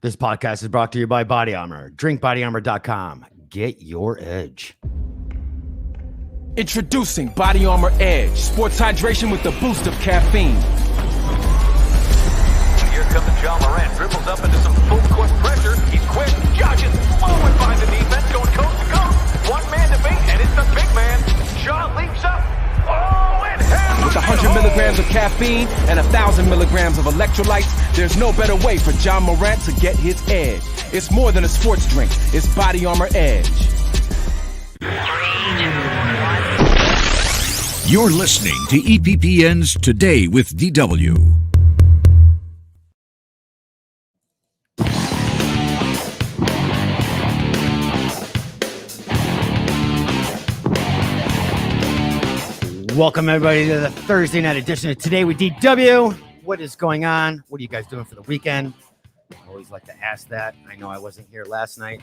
This podcast is brought to you by Body Armor. DrinkBodyArmor.com. Get your edge. Introducing Body Armor Edge, sports hydration with the boost of caffeine. Here comes John Morant, dribbles up into some full court pressure. He's quick, jogs it, flowing by the defense, going coast to coast. One man to beat, and it's the big man. John leaps up. Oh, and hammers With 100 milligrams of caffeine and 1,000 milligrams of electrolytes, there's no better way for John Morant to get his edge. It's more than a sports drink. It's Body Armor Edge. You're listening to EPPN's Today with DW. Welcome, everybody, to the Thursday night edition of Today with DW. What is going on? What are you guys doing for the weekend? I always like to ask that. I know I wasn't here last night.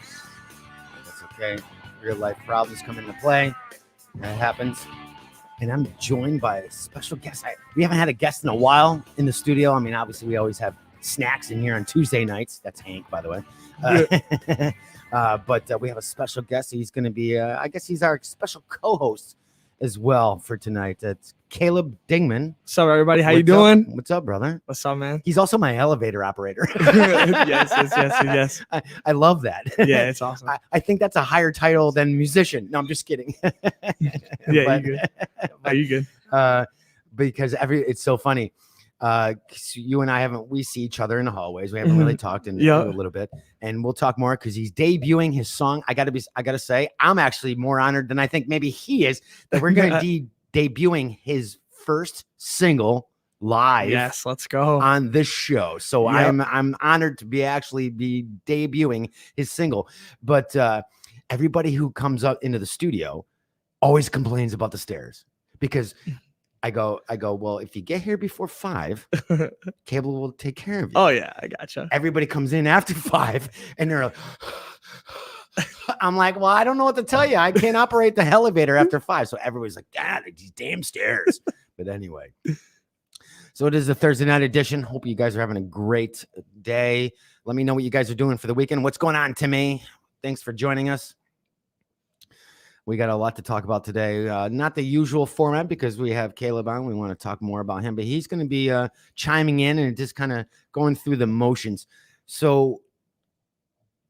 That's okay. Real life problems come into play. That happens. And I'm joined by a special guest. We haven't had a guest in a while in the studio. I mean, obviously, we always have snacks in here on Tuesday nights. That's Hank, by the way. But we have a special guest. He's going to be, I guess he's our special co-host as well for tonight. It's Kaleb Dingmon. What's up, everybody? How you doing? What's up, brother? What's up, man? He's also my elevator operator. yes. I love that. Yeah, it's awesome. I think that's a higher title than musician. No, I'm just kidding. Yeah, you good? Are you good? Because it's so funny. You and I we see each other in the hallways. We haven't really talked in a little bit, and we'll talk more because he's debuting his song. I gotta say, I'm actually more honored than I think maybe he is that we're gonna be debuting his first single live. Yes, let's go on this show. So I'm honored to be debuting his single. But everybody who comes up into the studio always complains about the stairs because I go, well, if you get here before 5, Cable will take care of you. Oh, yeah, I gotcha. Everybody comes in after 5, and they're like, I'm like, well, I don't know what to tell you. I can't operate the elevator after 5. So everybody's like, these damn stairs. But anyway, so it is a Thursday night edition. Hope you guys are having a great day. Let me know what you guys are doing for the weekend. What's going on, Timmy? Thanks for joining us. We got a lot to talk about today. Not the usual format because we have Kaleb on. We want to talk more about him, but he's going to be chiming in and just kind of going through the motions. So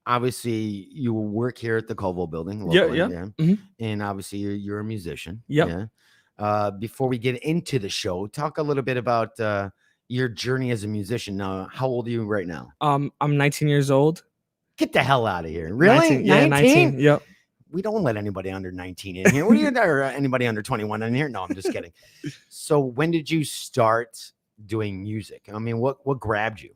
obviously you work here at the Colville building. Locally, yeah. Mm-hmm. And obviously you're a musician. Yep. Yeah. Before we get into the show, talk a little bit about your journey as a musician. Now, how old are you right now? I'm 19 years old. Get the hell out of here. Really? 19? Yeah, 19. Yep. We don't let anybody under 19 in here. Or anybody under 21 in here? No, I'm just kidding. So when did you start doing music? I mean, what grabbed you?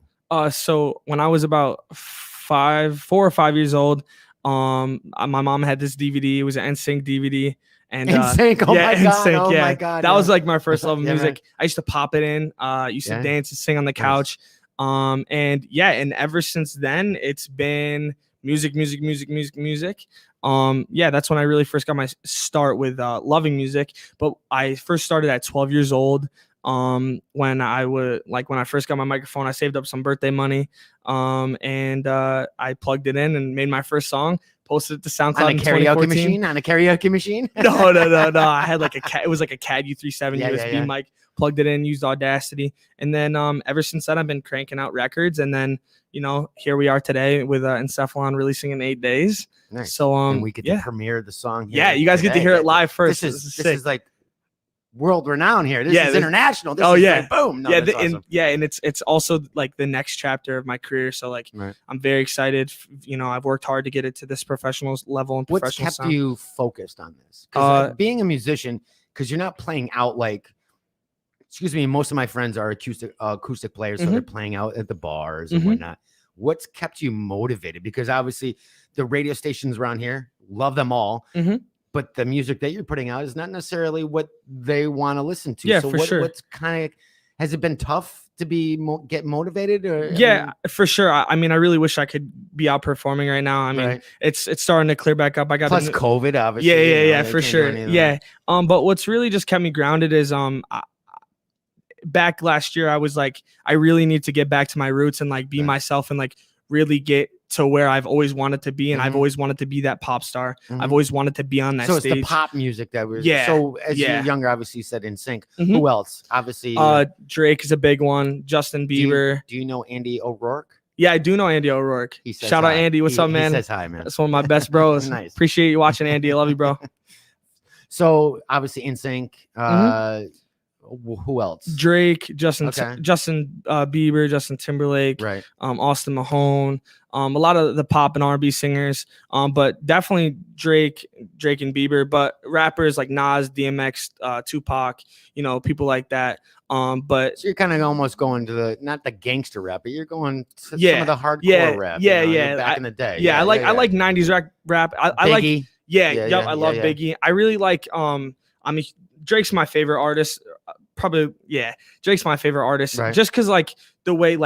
So when I was about 4 or 5 years old, my mom had this DVD. It was an NSYNC DVD. And NSYNC, my God. That was like my first love of music. Right. I used to pop it in. Used to dance and sing on the couch. Nice. And ever since then, it's been music. That's when I really first got my start with loving music. But I first started at 12 years old. When I first got my microphone, I saved up some birthday money. And I plugged it in and made my first song. Posted it to SoundCloud on a karaoke machine. No. I had it was like a CAD U37 USB mic. Plugged it in, used Audacity, and then ever since then I've been cranking out records. And then here we are today with Encephalon releasing in 8 days. Nice. So and we get to premiere the song. Yeah, you guys get to hear it live first. This is like world renowned here. This is international. This is like, boom. No, awesome. And it's also like the next chapter of my career. So I'm very excited. I've worked hard to get it to this professional level and professional. What's kept you focused on this? Because being a musician, because you're not playing out most of my friends are acoustic players, so they're playing out at the bars and whatnot. What's kept you motivated? Because obviously the radio stations around here, love them all. But the music that you're putting out is not necessarily what they want to listen to. Yeah, so what's kind of, has it been tough to get motivated? Or for sure. I mean, I really wish I could be out performing right now. I mean, it's starting to clear back up. I got plus COVID, obviously. Yeah, for sure. Yeah. But what's really just kept me grounded is back last year, I was like, I really need to get back to my roots and like be myself and like really get to where I've always wanted to be, and I've Mhm. always wanted to be that pop star. Mhm. I've always wanted to be on that So stage. it's the pop music that was. Yeah, So as yeah. you're younger, obviously you said In Sync. Mhm. Who else? Obviously. Drake is a big one. Justin do you- Bieber. Do you know Andy O'Rourke? Yeah, I do know Andy O'Rourke. He says Shout out hi. Andy. What's up, man? He says hi, man. That's one of my best bros. Nice. Appreciate you watching, Andy. I love you, bro. So obviously In Sync. Who else? Drake, Justin Okay. Bieber, Justin Timberlake, Right. Austin Mahone, a lot of the pop and R&B singers, but definitely Drake and Bieber. But rappers like Nas, DMX, Tupac, people like that. But So you're kind of almost going to the not the gangster rap, but you're going to some Yeah, of the hardcore yeah, rap. yeah, you know, yeah. Back in the day. I like 90s rap. I like Biggie. Yeah, Yeah, yep, yeah, I love yeah. Biggie. I really like Drake's my favorite artist. Drake's my favorite artist. Right. Just because the way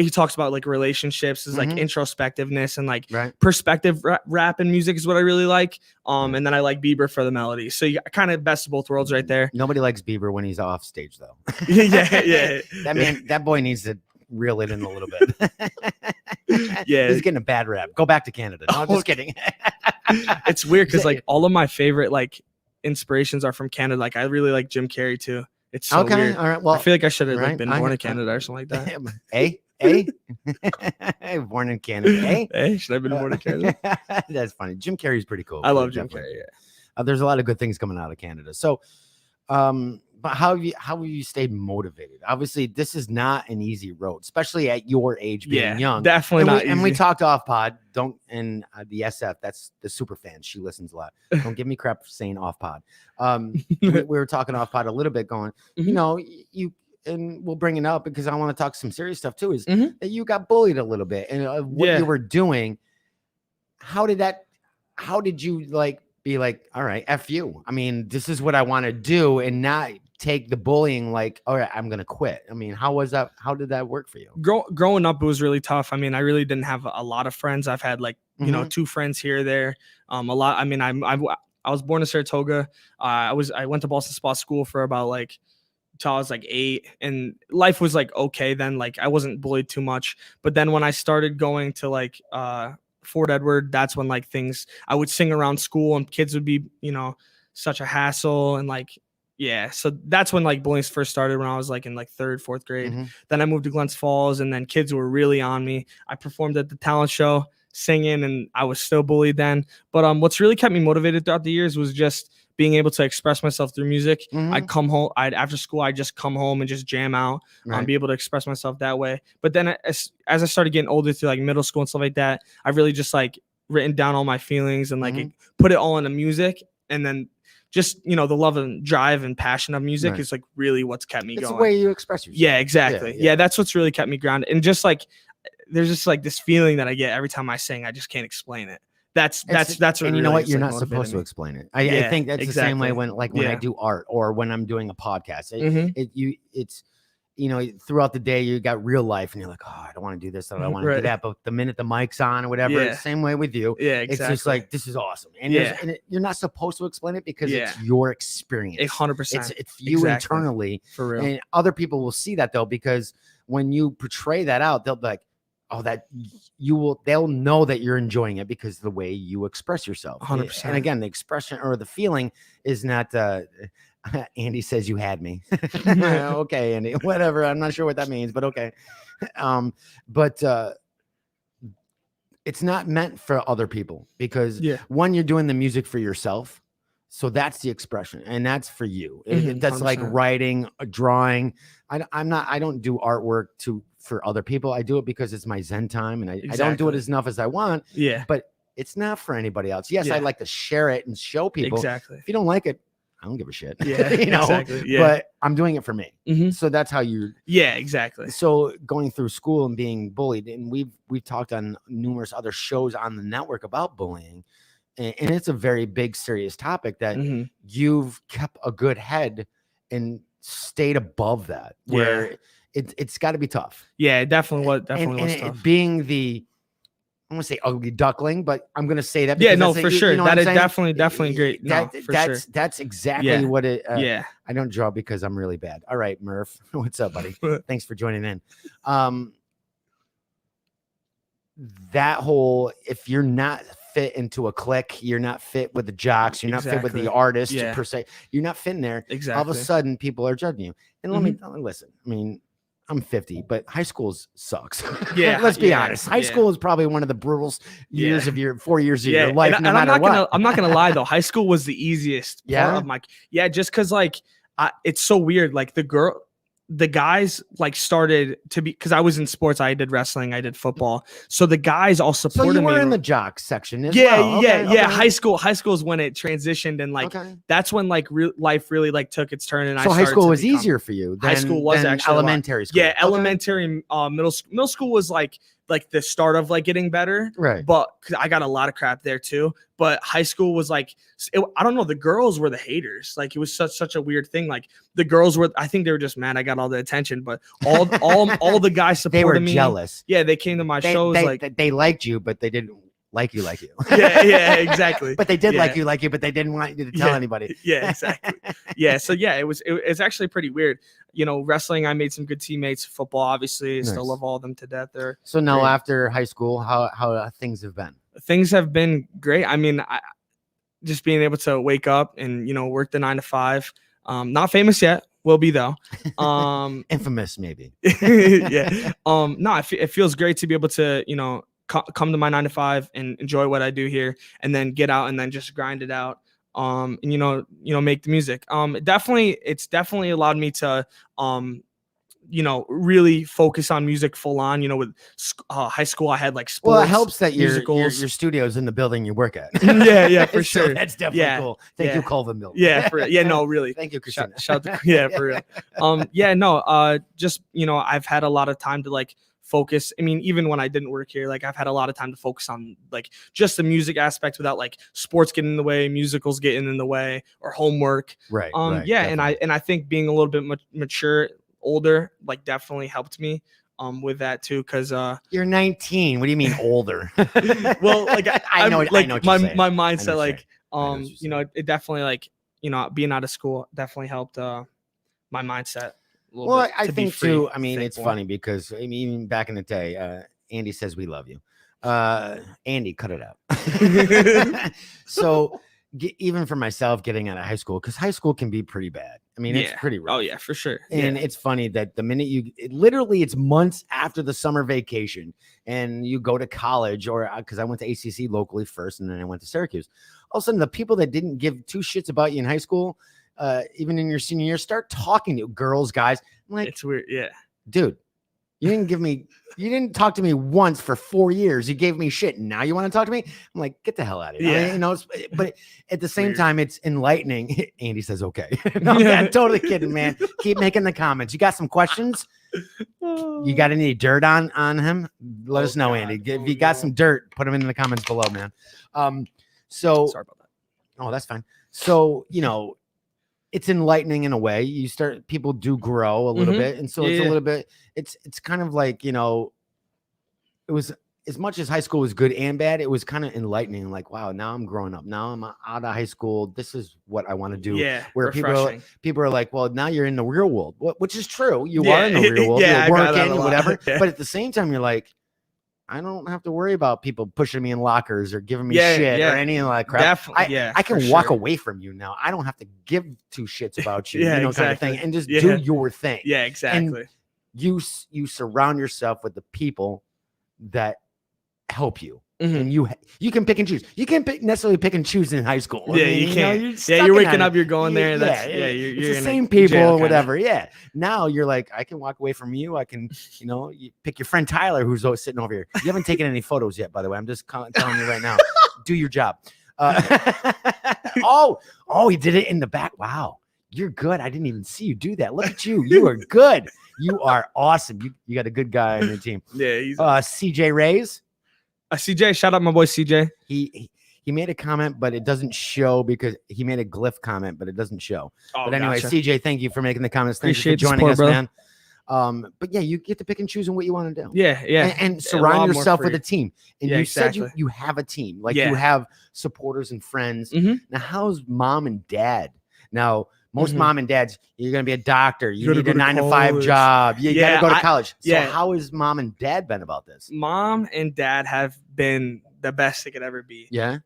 he talks about like relationships is like Mhm. introspectiveness and like Right. perspective rap and music is what I really like. And then I like Bieber for the melody. So you kind of best of both worlds right there. Nobody likes Bieber when he's off stage though. yeah. That boy needs to reel it in a little bit. Yeah. He's getting a bad rap. Go back to Canada. No, I'm just kidding. It's weird because like all of my favorite like inspirations are from Canada. Like I really like Jim Carrey too. It's so Okay. weird. All right. Well, I feel like I should have right, been born in Canada or something like that. Born in Canada. Hey, should I have been born in Canada? That's funny. Jim Carrey's pretty cool. I love Jim Definitely. Carrey. Yeah. There's a lot of good things coming out of Canada. So, but how have you stayed motivated? Obviously, this is not an easy road, especially at your age, being young. Definitely And not we, and we easy. talked off pod. Don't the SF. That's the super fan. She listens a lot. Don't give me crap for saying off pod. We were talking off pod a little bit, going. You Mhm. know, you and we'll bring it up because I want to talk some serious stuff too. Is Mhm. that you got bullied a little bit and what Yeah. you were doing? How did you like be like, all right, F you? I mean, this is what I want to do and not take the bullying like, all right, I'm going to quit. I mean, how was that? How did that work for you? Growing up, it was really tough. I mean, I really didn't have a lot of friends. I've had like, Mhm. 2 friends here or there. A lot. I mean, I was born in Saratoga. I went to Boston Spa School for about like till I was like 8, and life was like okay then. Like I wasn't bullied too much. But then when I started going to like Fort Edward, that's when like I would sing around school and kids would be, such a hassle and like yeah. So that's when like bullying first started when I was like in like 3rd, 4th grade. Mhm. Then I moved to Glens Falls, and then kids were really on me. I performed at the talent show singing, and I was still bullied then. But what's really kept me motivated throughout the years was just being able to express myself through music. Mhm. I'd come home. After school, I'd just come home and just jam out, Right. be able to express myself that way. But then as I started getting older through like middle school and stuff like that, I've really just like written down all my feelings and like Mhm. put it all into music. And then just, the love and drive and passion of music Right. is like really what's kept me It's going. the way you express yourself. Yeah, exactly. yeah. Yeah, that's what's really kept me grounded. And just like there's just like this feeling that I get every time I sing. I just can't explain it. That's what And you know really what? just, You're like, not supposed motivated to me. explain it. I Yeah, think that's the same way exactly. when I Yeah. do art or when I'm doing a podcast. Mhm. It's throughout the day you got real life and you're like, oh, I don't want to do this, I don't want to do Right. that. But the minute the mic's on or whatever, Yeah. it's the same way with you. Yeah, exactly. It's just like, this is awesome. And, Yeah. you're not supposed to explain it because Yeah. it's your experience. 100%. It's you Exactly. internally. For real. And other people will see that though, because when you portray that out, they'll be like, oh, they'll know that you're enjoying it because of the way you express yourself. 100%. And again, the expression or the feeling is not, Andy says you had me. Okay, Andy, whatever. I'm not sure what that means, but okay. But it's not meant for other people because Yeah. one, you're doing the music for yourself. So that's the expression, and that's for you. Mhm, That's like 100%. writing, drawing. I don't do artwork for other people. I do it because it's my Zen time, and I don't do it Exactly. as enough as I want. Yeah. But it's not for anybody else. Yes, Yeah. I like to share it and show people. Exactly. If you don't like it, I don't give a shit. Yeah. Exactly. Yeah. But I'm doing it for me. Mhm. So that's how you. Yeah. Exactly. So going through school and being bullied, and we've talked on numerous other shows on the network about bullying, and it's a very big, serious topic that Mhm. you've kept a good head and stayed above that. Where it's got to be tough. Yeah. It definitely was. And Definitely was it tough. being the, I want to say ugly duckling, but I'm going to say that. Yeah. because No, that's for a- you sure. know what That I'm is saying? definitely great. No, for sure. That's exactly Yeah. what it. Yeah. I don't draw because I'm really bad. All right, Murph. What's up, buddy? Thanks for joining in. that whole, if you're not fit into a clique, you're not fit with the jocks, you're not fit with the artist per se, you're not fitting there. Exactly. All of a sudden, people are judging you. And let me listen. I mean, I'm 50, but high school sucks. Yeah, let's be honest. High school is probably one of the brutal years of your 4 years of your life. And I'm not gonna lie though. High school was the easiest part of my just because like it's so weird. Like the guys like started to be, because I was in sports. I did wrestling. I did football. So the guys all supported me. So you were in the jock section as well. Okay. High school is when it transitioned, and like that's when like life really like took its turn. And so high school was easier for you. High school was actually elementary school. Yeah, elementary, middle school was like the start of like getting better, right? But because I got a lot of crap there too. But high school was like, I don't know, the girls were the haters. Like it was such a weird thing. Like the girls were, I think they were just mad I got all the attention, but all the guys supported me. They were jealous. Yeah, they came to my shows. They liked you, but they didn't like you. yeah, exactly. But they did like you, but they didn't want you to tell anybody. Yeah, exactly. Yeah, so yeah, it's actually pretty weird. You know, wrestling, I made some good teammates. Football, obviously, still love all of them to death. So now after high school, how things have been? Things have been great. I mean, just being able to wake up and, you know, work the 9 to 5. Not famous yet. Will be though. Infamous maybe. Yeah. No, it feels great to be able to, you know, come to my 9 to 5 and enjoy what I do here, and then get out and then just grind it out. And you know, make the music. It's definitely allowed me to, you know, really focus on music full on. You know, with high school, I had like sports. Well, it helps that your studio's in the building you work at. yeah, for sure. So that's definitely cool. Thank you, Colvin Mill. No, really. Thank you, Christina. Shout to, for real. Just, you know, I've had a lot of time to like focus. I mean, even when I didn't work here, like I've had a lot of time to focus on like just the music aspect without like sports getting in the way, musicals getting in the way, or homework. Right. Definitely. and I think being a little bit mature, older, like definitely helped me with that too, because you're 19. What do you mean older? Well, like I know my mindset, like you know, it definitely, like, you know, being out of school definitely helped my mindset. Well, I think too. I mean, it's funny because I mean, even back in the day, Andy says we love you. Andy, cut it out. So even for myself, getting out of high school, because high school can be pretty bad. I mean, it's pretty rough. Oh yeah, for sure. And it's funny that the minute it's months after the summer vacation and you go to college, or because I went to ACC locally first and then I went to Syracuse. All of a sudden, the people that didn't give two shits about you in high school, even in your senior year, start talking to you, girls, guys. I'm like, it's weird. Yeah. Dude, you didn't talk to me once for 4 years. You gave me shit. Now you want to talk to me? I'm like, get the hell out of here. Yeah. You know, but at the same time, it's enlightening. Andy says, okay. No, I'm totally kidding, man. Keep making the comments. You got some questions? You got any dirt on him? Let us know, Andy. If you got some dirt, put them in the comments below, man. So sorry about that. Oh, that's fine. So, you know, it's enlightening in a way. People do grow a little bit. And so it's a little bit, it's kind of like, you know, it was, as much as high school was good and bad, it was kind of enlightening. Like, wow, now I'm growing up. Now I'm out of high school. This is what I want to do. Yeah. Where people are like, well, now you're in the real world, which is true. You are in the real world. You're working, whatever. Yeah. But at the same time, you're like, I don't have to worry about people pushing me in lockers or giving me shit or any of that crap. Definitely, I can walk away from you now. I don't have to give two shits about you, you know, kind of thing, and just do your thing. Yeah, exactly. And you surround yourself with the people that help you. And you can pick and choose. You can't necessarily pick and choose in high school. Yeah, you can't. You're waking up, you're going there. You're the same people or whatever. Yeah. Now you're like, I can walk away from you. I can, you know, you pick your friend Tyler, who's sitting over here. You haven't taken any photos yet, by the way. I'm just telling you right now. Do your job. Oh, he did it in the back. Wow. You're good. I didn't even see you do that. Look at you. You are good. You are awesome. You got a good guy on your team. Yeah. He's CJ Reyes. CJ, shout out my boy CJ. He made a comment, but it doesn't show because he made a glyph comment, but it doesn't show. But anyway, gotcha. CJ, thank you for making the comments. Thank you for joining us, man. But yeah, you get to pick and choose on what you want to do. Yeah. And surround yourself with a team. And you said you have a team, like you have supporters and friends. Now, how's mom and dad? Now, Most Mhm. mom and dads, you're going to be a doctor. You gotta need go a to 9-to-5 college. job. You got Yeah, to go to I- college. So yeah. how has mom and dad been about this? Mom and dad have been the best they could ever be. Yeah.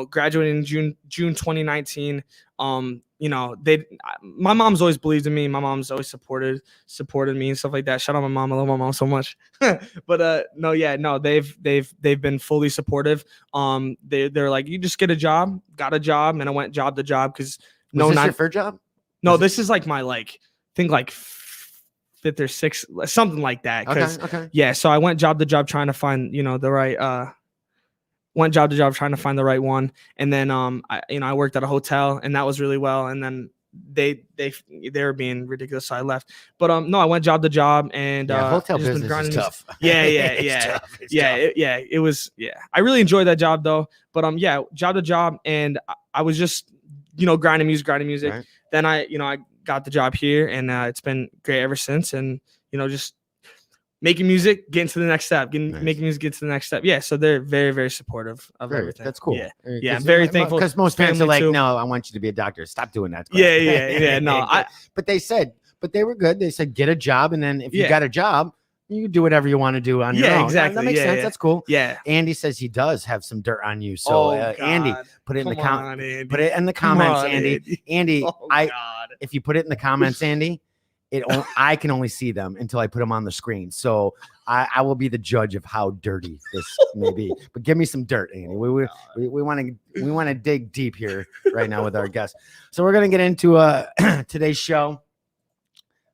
Graduated in June 2019. My mom's always believed in me. My mom's always supported me and stuff like that. Shout out my mom. I love my mom so much. But they've been fully supportive. They're like, you just get a job, got a job, and I went job to job because Was this your first job? no, this is like my fifth or sixth, something like that. Okay. Yeah, so I went job to job trying to find, the right went job to job trying to find the right one. And then I worked at a hotel and that was really well. And then they were being ridiculous, so I left. But no, I went job to job and Hotel just been business is grinding tough. Yeah. It's tough. It's tough. It was. I really enjoyed that job though. But job to job, and I was just grinding music. Right. Then I got the job here, and it's been great ever since. And just making music, getting to the next step, Nice. making music, get to the next step. Yeah, so they're very, very supportive of everything. That's cool. Yeah, I'm very thankful. Because most parents are Family like, too. no, I want you to be a doctor. Stop doing that. Yeah. No, but they were good. They said, get a job. And then if you Yeah. got a job, you can do whatever you want to do on your own. Exactly. That makes sense. Yeah. That's cool. yeah. Andy says he does have some dirt on you. So Andy, put it in the put it in the comments, Andy. Andy, Oh, God. if you put it in the comments, Andy, I can only see them until I put them on the screen. So I will be the judge of how dirty this may be. But give me some dirt, Andy. We want to dig deep here right now with our guests. So we're gonna get into today's show.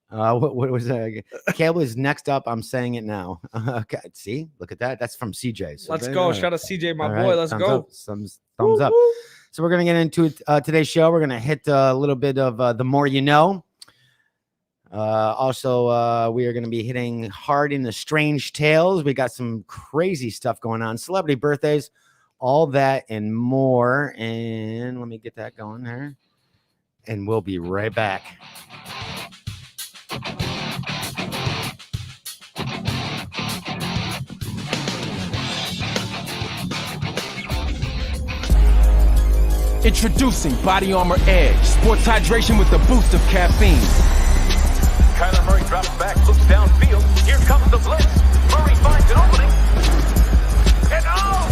What was that? Kaleb is next up. I'm saying it now. Okay, see, look at that. That's from CJ. So Let's go. Shout out CJ, my all boy. right, Let's thumbs go. up. Thumbs up. So we're gonna get into today's show. We're gonna hit a little bit of the more you know. Also, we are going to be hitting hard in the strange tales. We got some crazy stuff going on, celebrity birthdays, all that and more. And let me get that going there. And we'll be right back. Introducing Body Armor Edge, sports hydration with the boost of caffeine. Kyler Murray drops back, looks downfield. Here comes the blitz. Murray finds an opening. And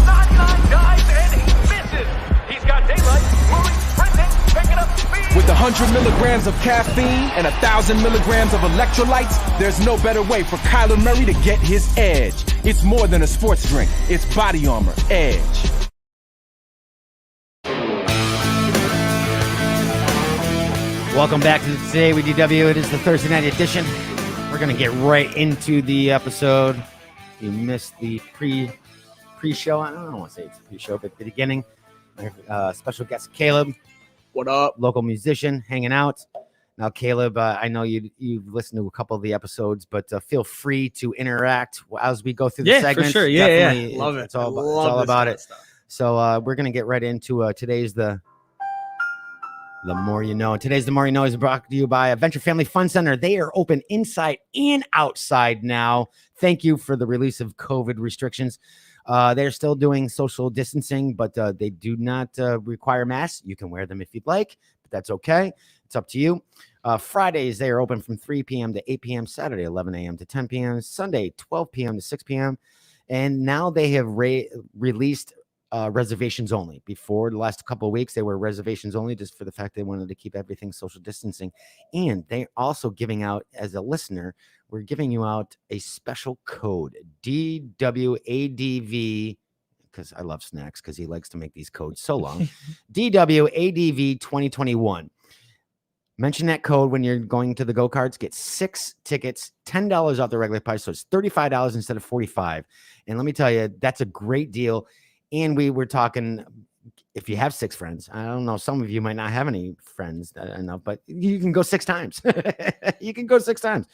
99 dives and he misses. He's got daylight. Murray sprinting, picking up speed. With 100 milligrams of caffeine and 1,000 milligrams of electrolytes, there's no better way for Kyler Murray to get his edge. It's more than a sports drink. It's Body Armor Edge. Welcome back to Today with DW. It is the Thursday night edition. We're going to get right into the episode. You missed the pre-show. I don't want to say it's a pre-show, but the beginning. Special guest Kaleb. What up? Local musician hanging out. Now, Kaleb, I know you've listened to a couple of the episodes, but feel free to interact as we go through the segments. For sure. Definitely, Yeah. Love it. It's all about it. So we're going to get right into today's The More You Know. Today's The More You Know is brought to you by Venture Family Fun Center. They are open inside and outside now. Thank you for the release of COVID restrictions. They're still doing social distancing, but they do not require masks. You can wear them if you'd like, but that's okay. It's up to you. Fridays, they are open from 3 p.m. to 8 p.m. Saturday, 11 a.m. to 10 p.m. Sunday, 12 p.m. to 6 p.m. And now they have released reservations only. Before the last couple of weeks, they were reservations only just for the fact they wanted to keep everything social distancing. And they're also giving out, as a listener, we're giving you out a special code, DWADV, because I love Snacks because he likes to make these codes so long. DWADV 2021. Mention that code when you're going to the go-karts. Get 6 tickets, $10 off the regular price. So it's $35 instead of $45. And let me tell you, that's a great deal. And we were talking, if you have 6 friends, I don't know, some of you might not have any friends, I know, but you can go 6 times. You can go 6 times.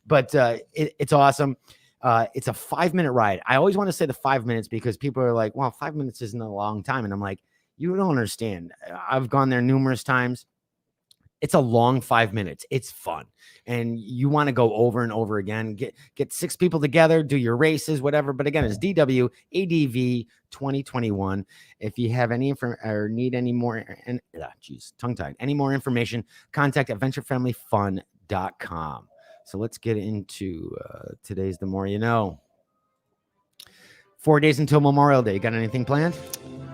But it's awesome. It's a 5-minute ride. I always want to say the 5 minutes because people are like, well, 5 minutes isn't a long time. And I'm like, you don't understand. I've gone there numerous times. It's a long 5 minutes. It's fun. And you want to go over and over again. Get 6 people together, do your races, whatever. But again, it's DW ADV 2021. If you have any or need any more, and tongue-tied, any more information, contact adventurefamilyfun.com. So let's get into today's The More You Know. 4 days until Memorial Day. You got anything planned?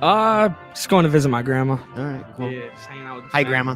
Just going to visit my grandma. All right, cool. Yeah, just hanging out with the Hi, family. Grandma.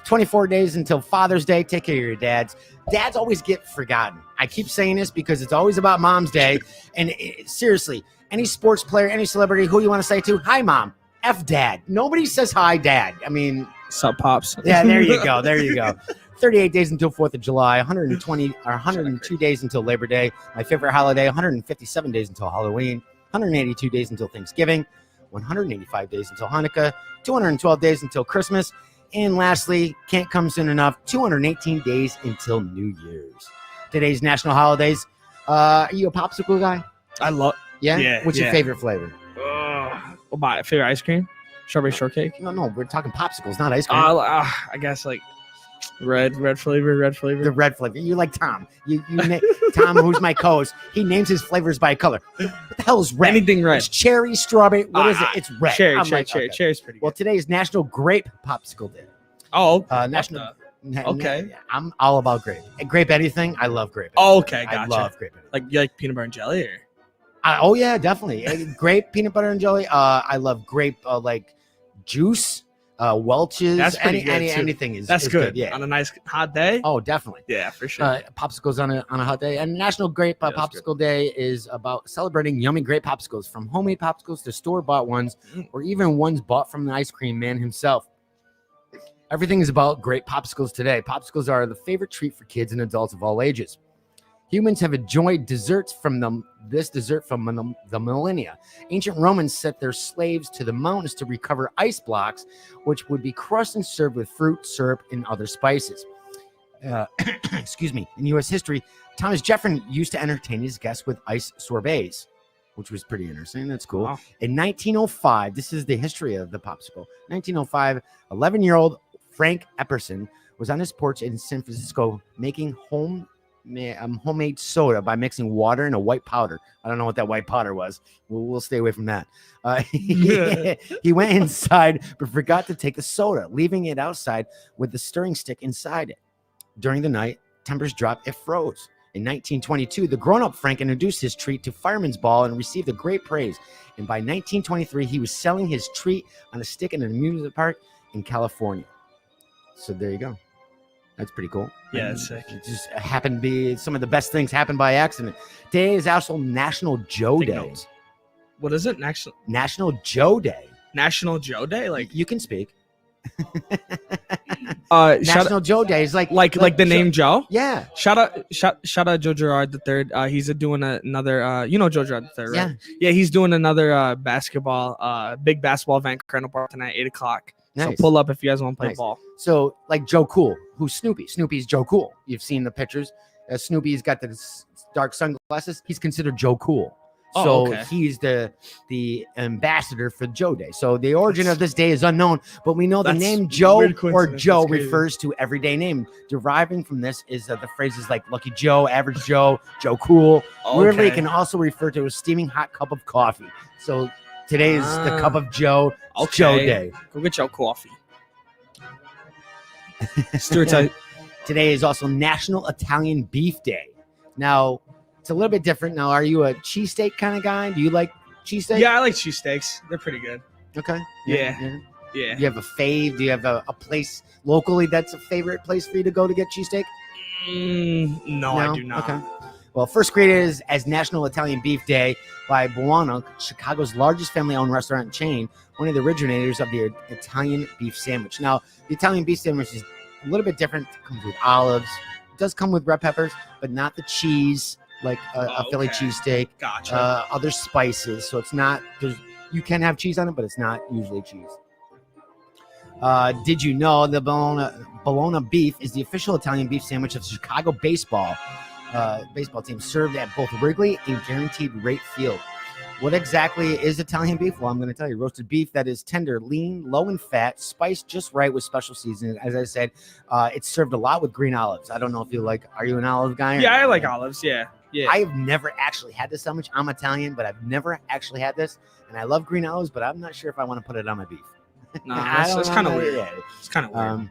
24 days until Father's Day. Take care of your dads. Dads always get forgotten. I keep saying this because it's always about Mom's Day. And seriously, any sports player, any celebrity, who you want to say to, hi, Mom. F Dad. Nobody says hi, Dad. I mean, Sup, Pops? yeah, there you go. There you go. 38 days until 4th of July, 102 days until Labor Day. My favorite holiday, 157 days until Halloween, 182 days until Thanksgiving, 185 days until Hanukkah, 212 days until Christmas. And lastly, can't come soon enough, 218 days until New Year's. Today's national holidays. Are you a popsicle guy? I love. Yeah? Yeah, What's your yeah. favorite flavor? What my favorite ice cream? Strawberry shortcake. No, we're talking popsicles, not ice cream. I guess like red flavor. The red flavor. You like Tom. Tom, who's my co-host, he names his flavors by color. What the hell is red? Anything red. It's cherry, strawberry. What is it? It's red. Cherry. I'm like, Cherry. okay. Cherry's pretty good. Well, today is National Grape Popsicle Day. Oh, National. Okay. I'm all about grape. Grape anything. I love grape. Oh, okay, I gotcha. love grape anything. like you like peanut butter and jelly, or Oh yeah, definitely. Grape peanut butter and jelly. I love grape like juice. Welch's. That's pretty good, too. Anything is that's is good. Yeah. On a nice hot day. Oh, definitely. Yeah, for sure. Popsicles on a hot day. And National Grape Yeah, that's Popsicle Day is about celebrating yummy grape popsicles, from homemade popsicles to store-bought ones, or even ones bought from the ice cream man himself. Everything is about great popsicles today. Popsicles are the favorite treat for kids and adults of all ages. Humans have enjoyed desserts from the millennia. Ancient Romans sent their slaves to the mountains to recover ice blocks, which would be crushed and served with fruit, syrup, and other spices. Excuse me. In U.S. history, Thomas Jefferson used to entertain his guests with ice sorbets, which was pretty interesting. That's cool. Wow. In 1905, this is the history of the popsicle. 1905, 11-year-old Frank Epperson was on his porch in San Francisco making homemade soda by mixing water and a white powder. I don't know what that white powder was. We'll stay away from that. He went inside but forgot to take the soda, leaving it outside with the stirring stick inside it. During the night, tempers dropped, it froze. In 1922, the grown-up Frank introduced his treat to Fireman's Ball and received a great praise. And by 1923, he was selling his treat on a stick in an amusement park in California. So there you go. That's pretty cool. Yeah, that's sick. It just happened to be some of the best things happen by accident. Today is also National Joe Take Day. notes. What is it? National Joe Day. National Joe Day? Like You can speak. National Joe Day is like the name Joe? Yeah. Shout out Joe Girard the third. He's doing another you know Joe Girard the third, right? Yeah. He's doing another big basketball event at Crandall Park tonight, 8:00. Nice. So pull up if you guys want to play Nice. ball. So like Joe Cool, who's Snoopy. Snoopy's Joe Cool. You've seen the pictures. Snoopy's got the dark sunglasses. He's considered Joe Cool. Oh, So okay. he's the ambassador for Joe Day. So the origin of this day is unknown, but we know the That's name Joe weird or coincidence. Joe That's crazy. refers to everyday name. Deriving from this is the phrases like Lucky Joe, Average Joe, Joe Cool. Weirdly, it Okay. can also refer to a steaming hot cup of coffee. So today is the cup of Joe. It's Joe Okay. Day. Go get your coffee. Stuart's Today is also National Italian Beef Day. Now, it's a little bit different. Now, are you a cheesesteak kind of guy? Do you like cheesesteak? Yeah, I like cheesesteaks. They're pretty good. Okay. Yeah. Do Yeah. you have a fave? Do you have a place locally that's a favorite place for you to go to get cheesesteak? No, I do not. Okay. Well, first created as National Italian Beef Day by Buono, Chicago's largest family-owned restaurant chain, one of the originators of the Italian beef sandwich. Now, the Italian beef sandwich is a little bit different. It comes with olives. It does come with red peppers, but not the cheese like a Philly okay. cheesesteak. Gotcha. Other spices. So it's not, you can have cheese on it, but it's not usually cheese. Did you know the Bologna beef is the official Italian beef sandwich of the Chicago baseball team, served at both Wrigley and Guaranteed Rate Field? What exactly is Italian beef? Well, I'm going to tell you. Roasted beef that is tender, lean, low in fat, spiced just right with special seasoning. As I said, it's served a lot with green olives. I don't know if you like, are you an olive guy? Yeah, I like olives. Yeah. I've never actually had this sandwich. I'm Italian, but I've never actually had this. And I love green olives, but I'm not sure if I want to put it on my beef. Nah, it's kind of weird. It's kind of weird. A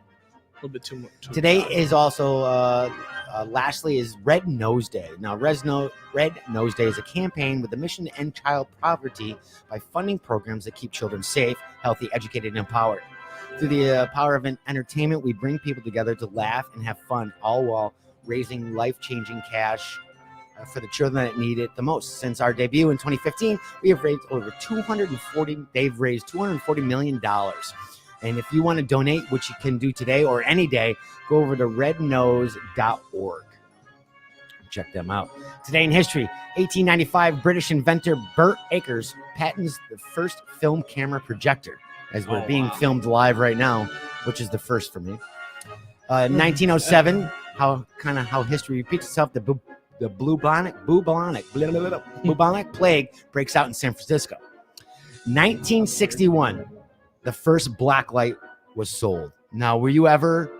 little bit too much. Today is also, lastly, is Red Nose Day. Now, Red Nose Day is a campaign with the mission to end child poverty by funding programs that keep children safe, healthy, educated, and empowered. Through the power of entertainment, we bring people together to laugh and have fun, all while raising life-changing cash for the children that need it the most. Since our debut in 2015, we have raised they've raised $240 million. And if you want to donate, which you can do today or any day, go over to rednose.org. Check them out. Today in history, 1895, British inventor Burt Akers patents the first film camera projector, as we're being filmed live right now, which is the first for me. 1907, how history repeats itself, the bubonic plague breaks out in San Francisco. 1961, the first black light was sold. Now, were you ever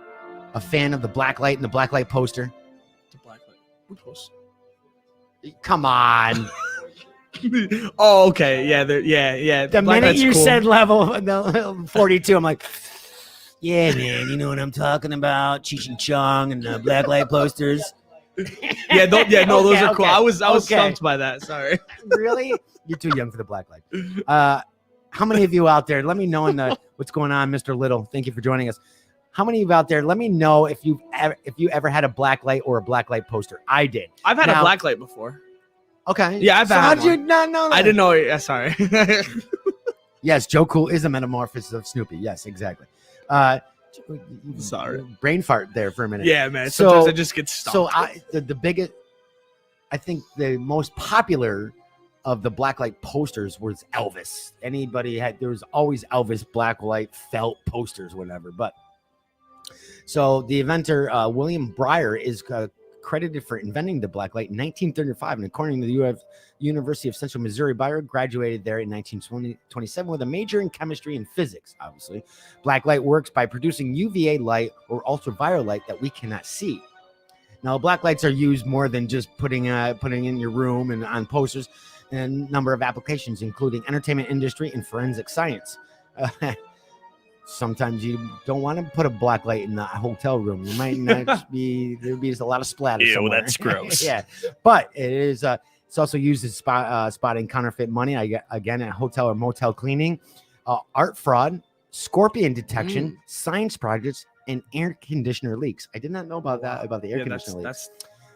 a fan of the black light and the black light poster? The black light poster. Come on. Oh, okay. Yeah. The minute you said level 42, I'm like, yeah, man, you know what I'm talking about? Cheech and Chong and the black light posters. Those are cool. I was stumped by that. Sorry. Really? You're too young for the black light. How many of you out there? Let me know what's going on, Mr. Little. Thank you for joining us. How many of you out there? Let me know if you ever had a black light or a black light poster. I did. I've had a black light before. Okay. Yeah, I've had. How'd you not know that? I didn't know it. Yeah, sorry. Yes, Joe Cool is a metamorphosis of Snoopy. Yes, exactly. Sorry. Brain fart there for a minute. Yeah, man. Sometimes I just get stuck. So the biggest, I think the most popular of the blacklight posters was Elvis. There was always Elvis blacklight felt posters, whatever. But so the inventor, William Breyer, is credited for inventing the blacklight in 1935. And according to the University of Central Missouri, Breyer graduated there in 1927 with a major in chemistry and physics, obviously. Blacklight works by producing UVA light or ultraviolet light that we cannot see. Now, blacklights are used more than just putting in your room and on posters, and a number of applications, including entertainment industry and forensic science. Sometimes you don't want to put a black light in the hotel room. You might not there'd be just a lot of splatter. Ew, that's gross. Yeah, but it is. It's also used as spotting counterfeit money. Again, at hotel or motel cleaning, art fraud, scorpion detection, science projects, and air conditioner leaks. I did not know about that, about the air conditioner leaks.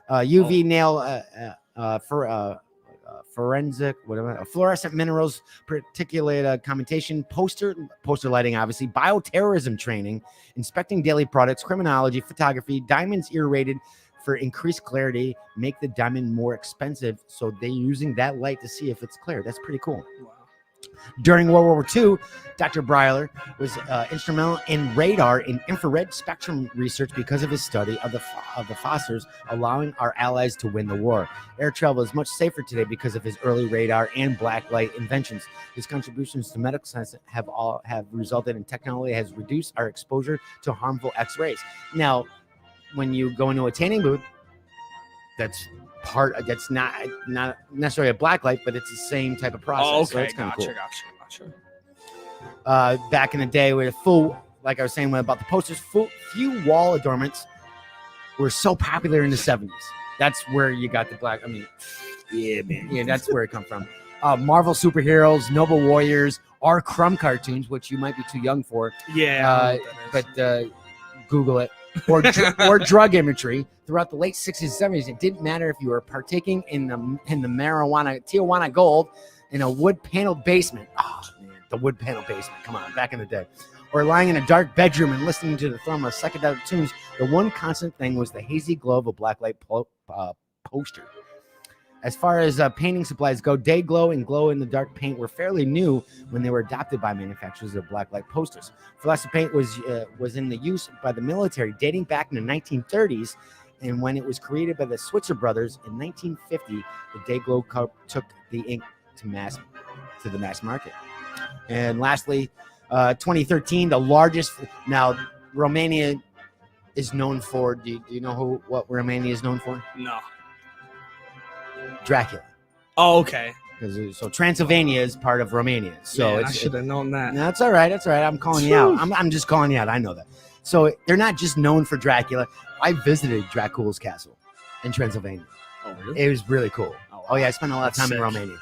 UV nail forensic, fluorescent minerals, particulate commutation, poster lighting, obviously, bioterrorism training, inspecting daily products, criminology, photography, diamonds irradiated for increased clarity, make the diamond more expensive. So they're using that light to see if it's clear. That's pretty cool. Wow. During World War II, Dr. Breyer was instrumental in radar and infrared spectrum research because of his study of the phosphors, allowing our allies to win the war. Air travel is much safer today because of his early radar and black light inventions. His contributions to medical science have resulted in technology has reduced our exposure to harmful X-rays. Now, when you go into a tanning booth, that's not necessarily a black light, but it's the same type of process. Oh, okay, so it's kind of cool. Gotcha. Back in the day, with like I was saying about the posters, few wall adornments were so popular in the 70s. That's where you got the black. I mean, yeah, man. Yeah, that's where it come from. Marvel superheroes, Noble Warriors, or Crumb cartoons, which you might be too young for. Yeah, but Google it. Or drug imagery throughout the late 60s and 70s. It didn't matter if you were partaking in the Tijuana Gold in a wood panel basement. Oh man, the wood panel basement. Come on, back in the day. Or lying in a dark bedroom and listening to the thrum of psychedelic tunes. The one constant thing was the hazy glow of a blacklight poster. As far as painting supplies go, day glow and glow in the dark paint were fairly new when they were adopted by manufacturers of blacklight posters. Fluorescent paint was in the use by the military dating back in the 1930s, and when it was created by the Switzer brothers in 1950, the day glow took the ink to the mass market. And lastly, 2013, the largest. Now, Romania is known for. Do you know what Romania is known for? No. Dracula. Oh, okay. So Transylvania is part of Romania. So Man, I should have known that. That's all right. That's all right. I'm calling you out. I'm just calling you out. I know that. So they're not just known for Dracula. I visited Dracula's castle in Transylvania. Oh, really? It was really cool. Oh yeah, I spent a lot of time in Romania.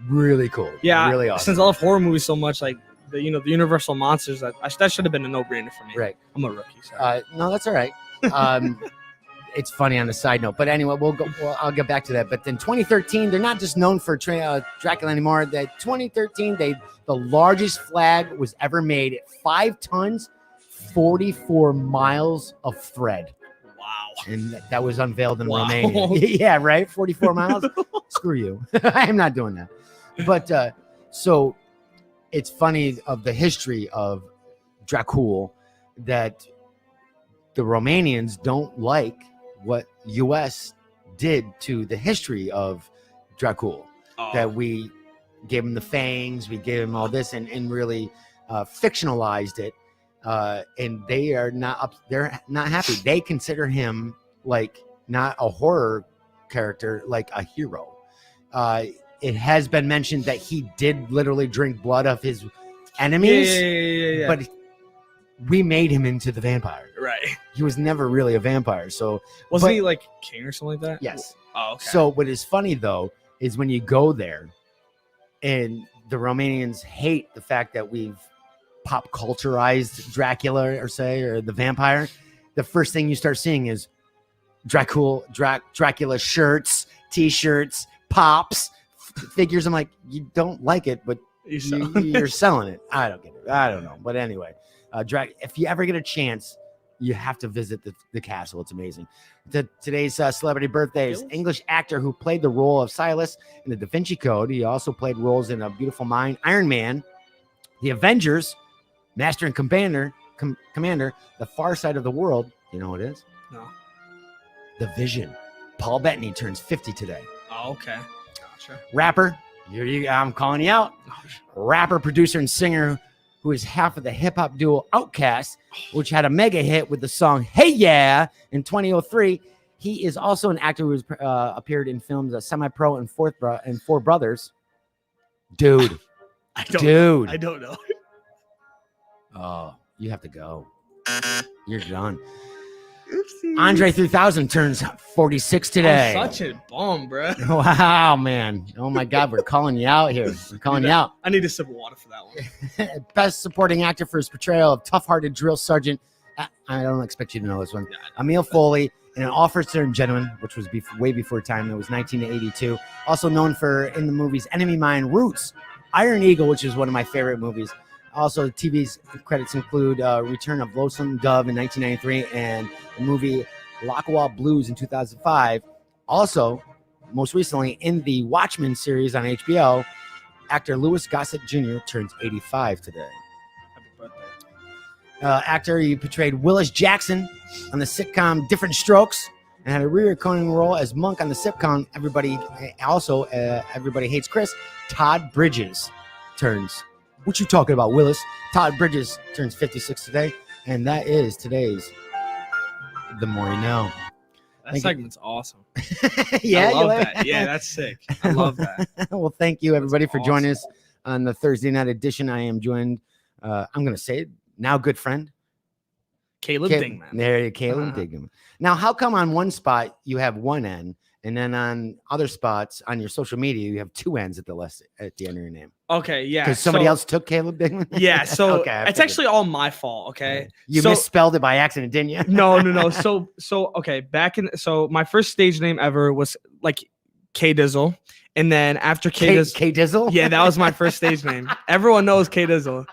Really cool. Yeah, really awesome. Since I love horror movies so much, like the Universal monsters, that should have been a no-brainer for me. Right. I'm a rookie. Sorry. No, that's all right. It's funny on the side note, but anyway, I'll get back to that. But in 2013, they're not just known for Dracula anymore. That 2013, the largest flag was ever made at 5 tons, 44 miles of thread. Wow. And that was unveiled in Romania. Yeah, right. 44 miles. Screw you. I am not doing that. But so it's funny of the history of Dracul that the Romanians don't like what U.S. did to the history of Dracul. Oh. That we gave him the fangs, we gave him all this, and really fictionalized it. And they are they're not happy. They consider him like not a horror character, like a hero. It has been mentioned that he did literally drink blood of his enemies. Yeah. But we made him into the vampire. Right. He was never really a vampire. So wasn't he like king or something like that? Yes. Oh, okay. So what is funny though is when you go there, and the Romanians hate the fact that we've pop culturized Dracula or the vampire. The first thing you start seeing is Dracula shirts, T-shirts, pops, figures. I'm like, you don't like it, but you're selling it. I don't get it. I don't know. But anyway, if you ever get a chance, you have to visit the castle. It's amazing. Today's celebrity birthdays. English actor who played the role of Silas in the Da Vinci Code. He also played roles in A Beautiful Mind, Iron Man, The Avengers, Master and Commander, The Far Side of the World. You know what it is? No. The Vision. Paul Bettany turns 50 today. Oh, okay. Gotcha. Rapper. I'm calling you out. Rapper, producer, and singer who is half of the hip-hop duo Outkast, which had a mega hit with the song Hey Yeah in 2003. He is also an actor who has appeared in films Semi-Pro and Four Brothers. Dude. I don't know. Oh, you have to go. You're done. Oopsie. Andre 3000 turns 46 today. I'm such a bum, bro. Wow, man. Oh, my God. We're calling you out here. We're calling you out. I need a sip of water for that one. Best supporting actor for his portrayal of tough-hearted drill sergeant. I don't expect you to know this one. Emil Foley in An Officer and Gentleman, which was way before time. It was 1982. Also known for in the movies Enemy Mine, Roots, Iron Eagle, which is one of my favorite movies. Also, TV's credits include Return of Lonesome Dove in 1993 and the movie Lockwall Blues in 2005. Also, most recently in the Watchmen series on HBO, actor Louis Gossett Jr. turns 85 today. Happy birthday. Actor, he portrayed Willis Jackson on the sitcom Different Strokes and had a recurring role as Monk on the sitcom Everybody Hates Chris. Todd Bridges turns. What you talking about, Willis? Todd Bridges turns 56 today, and that is today's The More You Know. That segment's awesome. Yeah, I love that. Yeah, that's sick. I love that. Well, thank you, everybody, for joining us on the Thursday night edition. I am joined, I'm going to say it, now good friend. Kaleb Dingmon. There you go, Kaleb Dingmon. Now, how come on one spot you have one N, and then on other spots on your social media, you have two N's at the end of your name? Okay, yeah. Because somebody else took Kaleb Dingmon? Yeah, so okay, it's actually all my fault, okay? You misspelled it by accident, didn't you? No. So okay, my first stage name ever was like K Dizzle. And then after K Dizzle? Yeah, that was my first stage name. Everyone knows K Dizzle.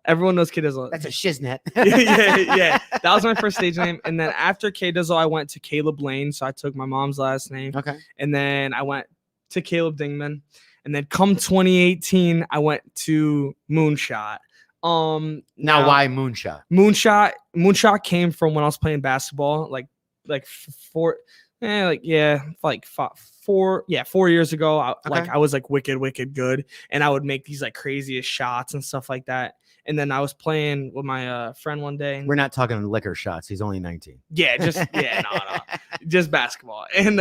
Everyone knows K Dizzle. That's a shiznit. yeah. That was my first stage name. And then after K Dizzle, I went to Kaleb Lane. So I took my mom's last name. Okay. And then I went to Kaleb Dingmon. And then come 2018, I went to Moonshot. Now why Moonshot? Moonshot came from when I was playing basketball, like like 4 years ago. I was like wicked good, and I would make these like craziest shots and stuff like that. And then I was playing with my friend one day. We're not talking liquor shots. He's only 19. Yeah, just just basketball. And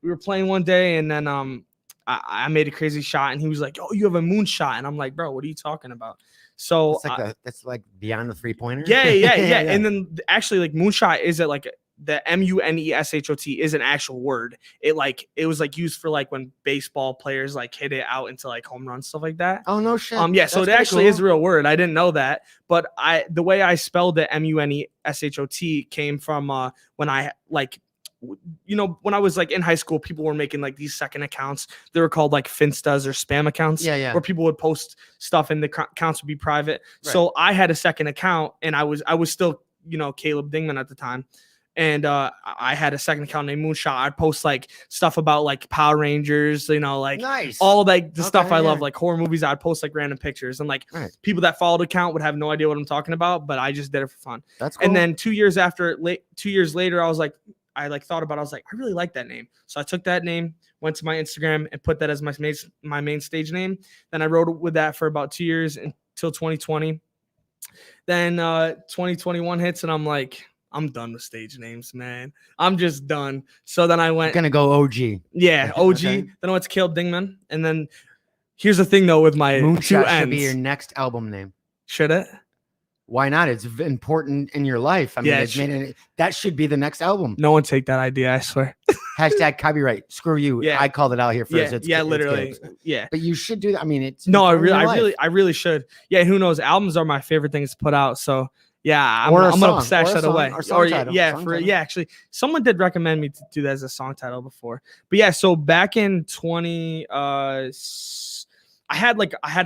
we were playing one day, and then I made a crazy shot, and he was like, "Oh, you have a moon shot," and I'm like, "Bro, what are you talking about?" So that's like beyond the 3-pointer. Yeah. And then actually, like moonshot is it like the MUNESHOT is an actual word. It was like used for like when baseball players like hit it out into like home runs, stuff like that. Oh no shit. Yeah, so it actually is a real word. I didn't know that, but the way I spelled it MUNESHOT came from when I like, when I was like in high school, people were making like these second accounts. They were called like Finstas or spam accounts. Yeah. Where people would post stuff and the accounts would be private. Right. So I had a second account, and I was still Kaleb Dingmon at the time. And I had a second account named Moonshot. I'd post like stuff about like Power Rangers, like nice. All like the stuff I love, like horror movies. I'd post like random pictures, and like people that followed the account would have no idea what I'm talking about, but I just did it for fun. That's cool. And then 2 years later, I was like, I really like that name. So I took that name, went to my Instagram, and put that as my main stage name. Then I wrote with that for about 2 years until 2020. Then 2021 hits, and I'm like, I'm done with stage names, man. I'm just done. So then I went. Gonna go OG. Yeah, OG. Okay. Then I went to Kaleb Dingmon. And then here's the thing, though, with my Moonshot two ends. Should be your next album name. Should it? Why not? It's important in your life. I mean, that should be the next album. No one take that idea, I swear. Hashtag copyright. Screw you. Yeah. I called it out here first. Literally. Yeah. But you should do that. I mean, it's no, I really should. Yeah, who knows? Albums are my favorite things to put out. So yeah, I'm gonna stash that away. Actually, someone did recommend me to do that as a song title before. But yeah, so back in 20 I had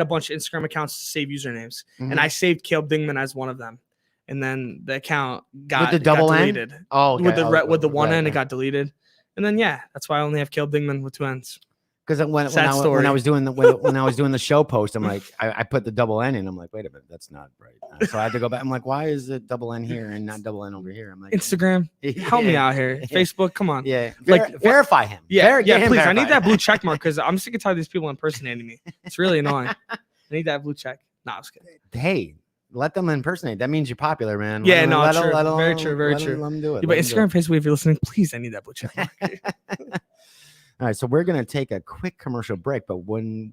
a bunch of Instagram accounts to save usernames, and I saved Kaleb Dingmon as one of them. And then the account got with the double deleted. N? Oh, okay. With the one N, it got deleted. And then that's why I only have Kaleb Dingmon with two N's. Because when I was doing the show post, I'm like, I put the double N in. I'm like, wait a minute, that's not right. So I had to go back. I'm like, why is it double N here and not double N over here? I'm like, Instagram, help me out here. Facebook, come on. Yeah, verify him. Yeah, please. I need that blue check mark because I'm sick and tired of these people impersonating me. It's really annoying. I need that blue check. No, I was kidding. Hey, let them impersonate. That means you're popular, man. Yeah, very true. Let them do it. Yeah, but Instagram, Facebook, if you're listening, please, I need that blue check mark. All right, so we're going to take a quick commercial break, but when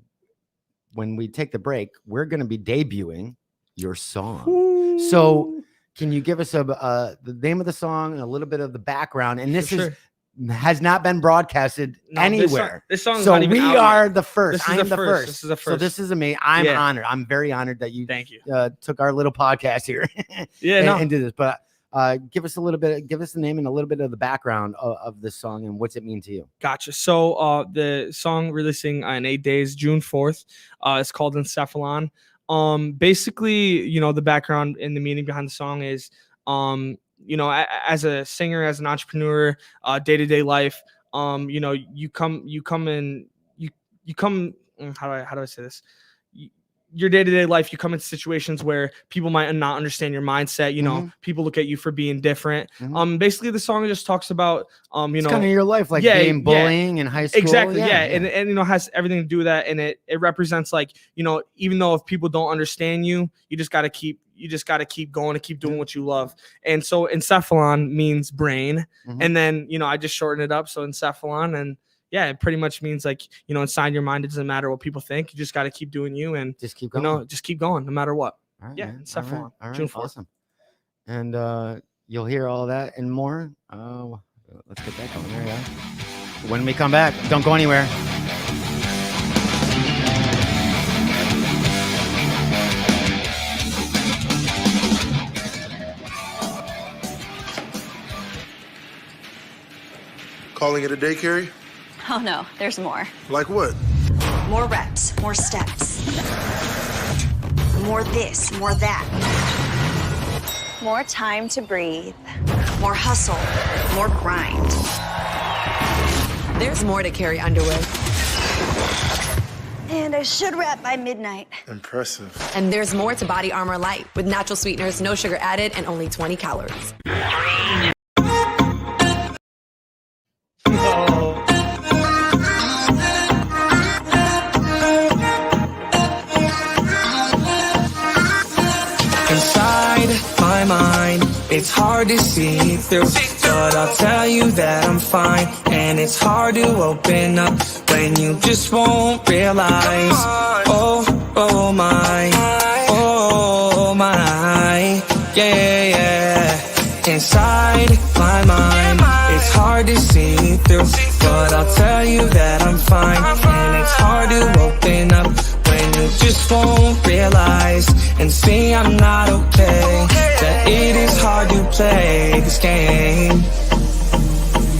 we take the break, we're going to be debuting your song. Ooh. So can you give us the name of the song and a little bit of the background? And this has not been broadcasted anywhere. This song is so not even we out are yet. the first. I am the first. This is the first. So this is amazing. I'm honored. I'm very honored that you, Thank you. Took our little podcast here and did this. But give us the name and a little bit of the background of this song and what's it mean to you. Gotcha. So the song releasing in 8 days, June 4th, it's called Encephalon. Basically, the background and the meaning behind the song is, as a singer, as an entrepreneur, day-to-day life, you come, how do I say this? Your day-to-day life, you come into situations where people might not understand your mindset. People look at you for being different. Basically the song just talks about, it's kind of your life, like being bullying in high school. Exactly. And has everything to do with that. And it represents even though if people don't understand you, you just got to keep going and keep doing what you love. And so encephalon means brain. And then, I just shorten it up. So encephalon, and it pretty much means inside your mind, it doesn't matter what people think. You just got to keep doing you and just keep going. Just keep going no matter what. All right, Encephalon. All right. June 4th. Awesome. And you'll hear all that and more. Let's get that going. There you go. When we come back, don't go anywhere. Calling it a day, Carrie? Oh no, there's more. Like what? More reps, more steps. More this, more that. More time to breathe. More hustle, more grind. There's more to Carrie Underwood. And I should wrap by midnight. Impressive. And there's more to Body Armor Light with natural sweeteners, no sugar added, and only 20 calories. it's hard to see through. But I'll tell you that I'm fine, and it's hard to open up when you just won't realize. Oh my, yeah. Inside my mind, it's hard to see through, but I'll tell you that I'm fine, and it's hard to open up when you just won't realize and see I'm not okay, that it is hard to play this game.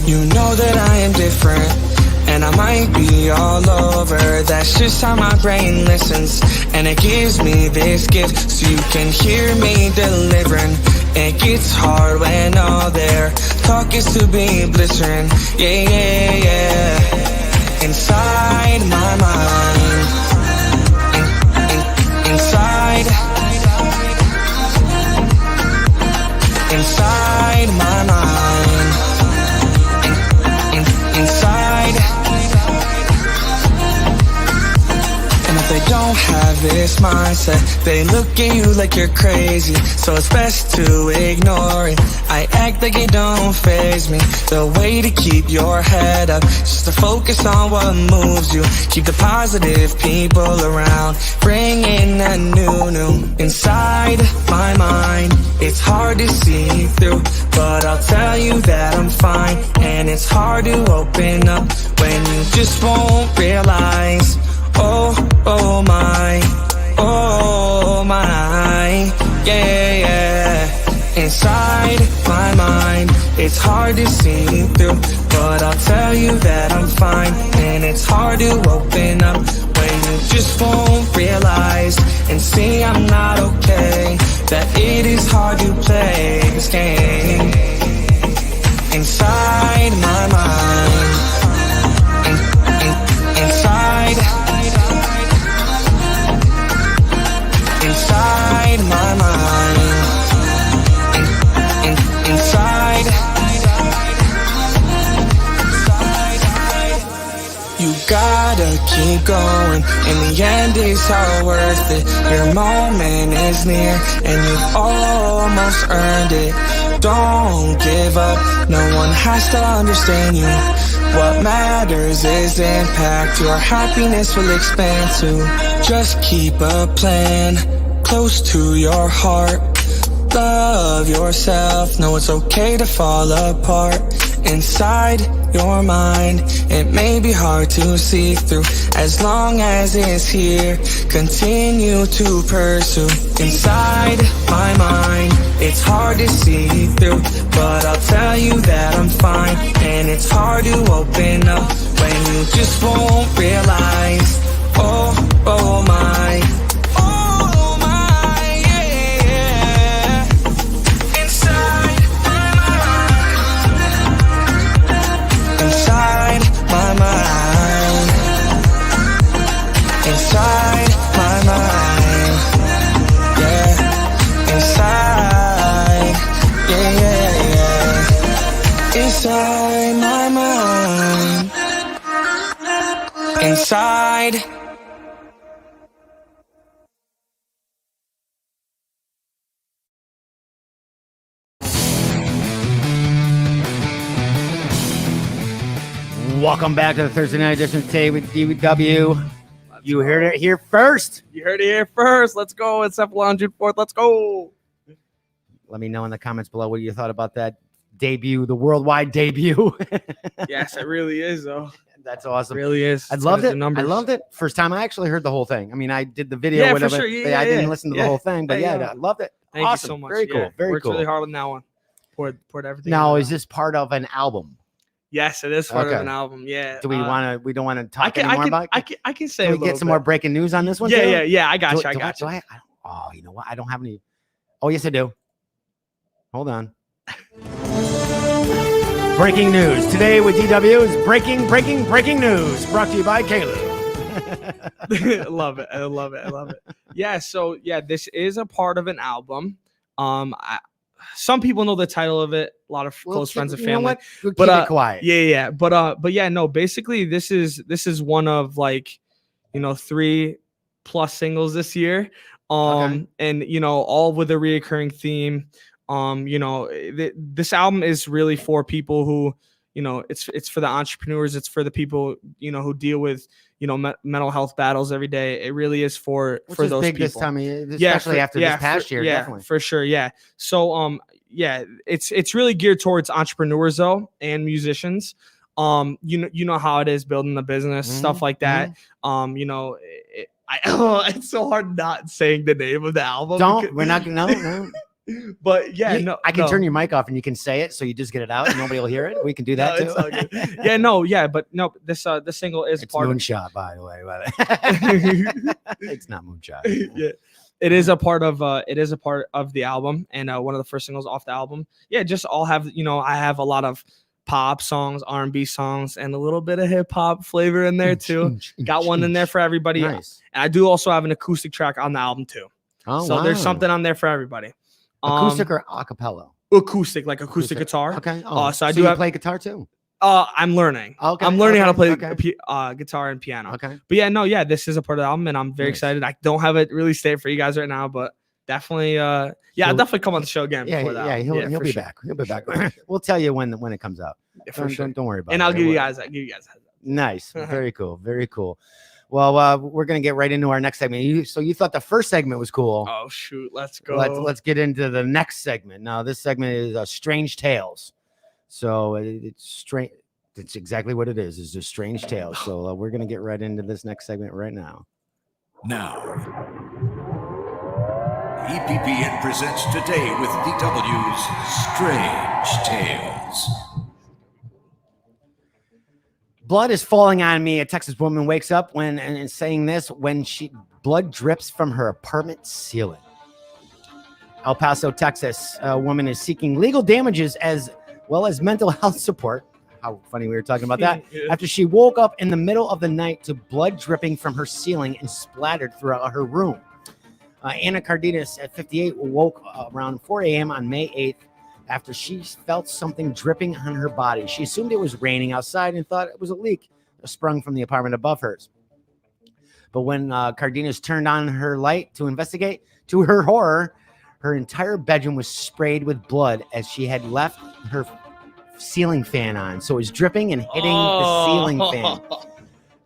You know that I am different, and I might be all over. That's just how my brain listens, and it gives me this gift so you can hear me delivering. It gets hard when all their talk is to be blistering. Yeah. Inside my mind, inside my mind, inside. And if they don't have this mindset, they look at you like you're crazy, so it's best to ignore it. I act like it don't faze me. The way to keep your head up, just to focus on what moves you. Keep the positive people around, bring in that new. Inside my mind, it's hard to see through, but I'll tell you that I'm fine, and it's hard to open up when you just won't realize. Oh my, yeah. Inside my mind, it's hard to see through, but I'll tell you that I'm fine, and it's hard to open up when you just won't realize and see I'm not okay, that it is hard to play this game. Inside my mind, inside my mind, inside. You gotta keep going, in the end it's all worth it. Your moment is near, and you've almost earned it. Don't give up, no one has to understand you. What matters is impact, your happiness will expand too. Just keep a plan close to your heart. Love yourself, know it's okay to fall apart. Inside your mind, it may be hard to see through. As long as it's here, continue to pursue. Inside my mind, it's hard to see through, but I'll tell you that I'm fine, and it's hard to open up when you just won't realize. Oh my, yeah. Inside my mind, inside my mind, inside my mind, yeah. Inside, yeah. Inside my mind, inside. Welcome back to the Thursday night edition of Today with DW. You heard it here first. You heard it here first. Let's go. It's on June 4th. Let's go. Let me know in the comments below what you thought about that debut, the worldwide debut. Yes, it really is, though. That's awesome. It really is. I loved it. I loved it. First time I actually heard the whole thing. I mean, I did the video, Yeah, whatever. for sure. Yeah, I didn't listen to the whole thing, but Yeah, yeah, I loved it. Thank awesome. you so much. Very cool. Very Worked cool. really hard on that one. Poured everything. Now, into is that. this part of an album? Yes, it is part Okay. of an album. Yeah. Do we want to? We don't want to I talk can, anymore I about can, it? I can say Can a we get some bit. more breaking news on this one? Yeah, too? yeah. I got Do- you. I do got you. Oh, you know what? I don't have any. Oh, yes, I do. Hold on. Breaking news today with DW is breaking news. Brought to you by Kaleb. Love it. I love it. Yeah. So yeah, this is a part of an album. Some people know the title of it. A lot of close friends and You know family. what? We'll But keep it quiet. Yeah. But yeah, no. Basically, this is one of 3+ singles this year. Okay. And all with a reoccurring theme. This album is really for people who, it's for the entrepreneurs. It's for the people, who deal with, mental health battles every day. It really is for those big people. This time, especially after this past year. Yeah, definitely. for sure. Yeah. So, it's really geared towards entrepreneurs though, and musicians. You know how it is building the business, stuff like that. It's so hard not saying the name of the album. We're not no. But yeah, I can turn your mic off and you can say it, so you just get it out and nobody will hear it. We can do that too. It's all good. But this single is It's part Moonshot, by the way. It's not Moonshot. Yeah, it is a part of the album, and one of the first singles off the album. Yeah, just all have I have a lot of pop songs, R&B songs, and a little bit of hip hop flavor in there too. Got one in there for everybody. Nice. And I do also have an acoustic track on the album too. Oh, so wow. there's something on there for everybody. Acoustic or acapella? Acoustic, like acoustic guitar. Okay. So I do have play guitar too. I'm learning. Okay. I'm learning how to play okay. Guitar and piano. Okay. But this is a part of the album, and I'm very excited. I don't have it really stated for you guys right now, but definitely, I'll definitely come on the show again. Yeah, before that. Yeah, he'll be back. He'll be back. We'll tell you when it comes out. Yeah, for sure. Don't worry about it. And I'll give you guys. Nice. Very cool. Very cool. Well, we're gonna get right into our next segment. So you thought the first segment was cool? Oh shoot, let's go. Let's get into the next segment. Now, this segment is Strange Tales. So it's strange. It's exactly what it is. It's just strange tales. So we're gonna get right into this next segment right now. Now, EPPN presents Today with DW's Strange Tales. Blood is falling on me. A Texas woman wakes up and saying this when blood drips from her apartment ceiling. El Paso, Texas, a woman is seeking legal damages as well as mental health support. How funny we were talking about that. After she woke up in the middle of the night to blood dripping from her ceiling and splattered throughout her room. Anna Cardenas at 58 woke around 4 a.m. on May 8th after she felt something dripping on her body. She assumed it was raining outside and thought it was a leak sprung from the apartment above hers. But when Cardenas turned on her light to investigate, to her horror, her entire bedroom was sprayed with blood as she had left her ceiling fan on. So it was dripping and hitting the ceiling fan.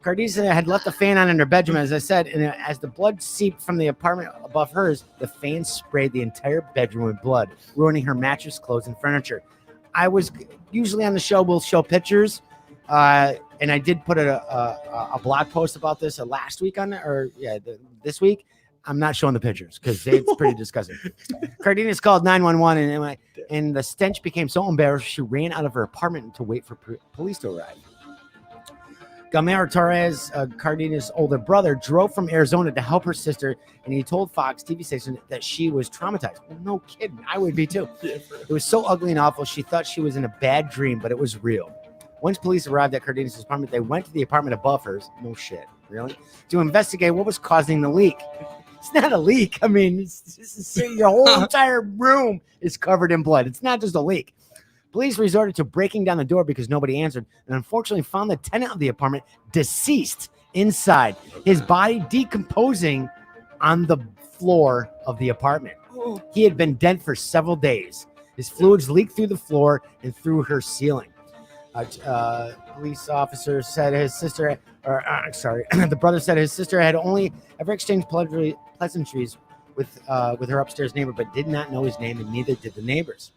Cardenas had left the fan on in her bedroom, as I said, and as the blood seeped from the apartment above hers, the fan sprayed the entire bedroom with blood, ruining her mattress, clothes, and furniture. I was usually on the show, we'll show pictures, and I did put a blog post about this last week on this week. I'm not showing the pictures because it's pretty disgusting. Cardenas called 911, and the stench became so embarrassed she ran out of her apartment to wait for police to arrive. Gamero Torres, Cardenas' older brother, drove from Arizona to help her sister, and he told Fox TV station that she was traumatized. Well, no kidding. I would be too. It was so ugly and awful. She thought she was in a bad dream, but it was real. Once police arrived at Cardenas' apartment, they went to the apartment above hers. No shit. Really? To investigate what was causing the leak. It's not a leak. I mean, your whole entire room is covered in blood. It's not just a leak. Police resorted to breaking down the door because nobody answered, and unfortunately found the tenant of the apartment deceased inside, his body decomposing on the floor of the apartment. He had been dead for several days. His fluids leaked through the floor and through her ceiling. Police officer said his sister, the brother said his sister had only ever exchanged pleasantries with her upstairs neighbor, but did not know his name, and neither did the neighbors.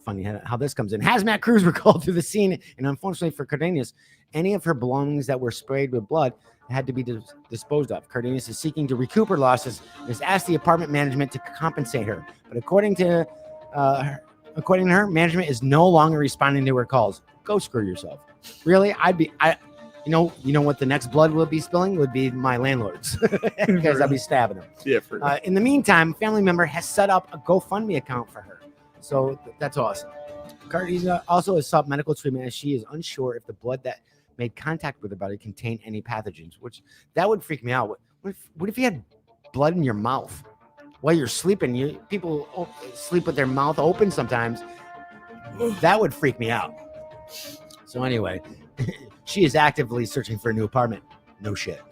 Funny how this comes in. Hazmat crews were called to the scene, and unfortunately for Cardenas, any of her belongings that were sprayed with blood had to be disposed of. Cardenas is seeking to recoup her losses and has asked the apartment management to compensate her. But according to her, management is no longer responding to her calls. Go screw yourself. Really? You know what the next blood will be spilling would be my landlord's because I'll be stabbing them. Yeah. For in the meantime, a family member has set up a GoFundMe account for her. So that's awesome. Cardenas also has sought medical treatment as she is unsure if the blood that made contact with her body contained any pathogens, which that would freak me out. What if you had blood in your mouth while you're sleeping? People sleep with their mouth open sometimes. That would freak me out. So anyway, she is actively searching for a new apartment. No shit.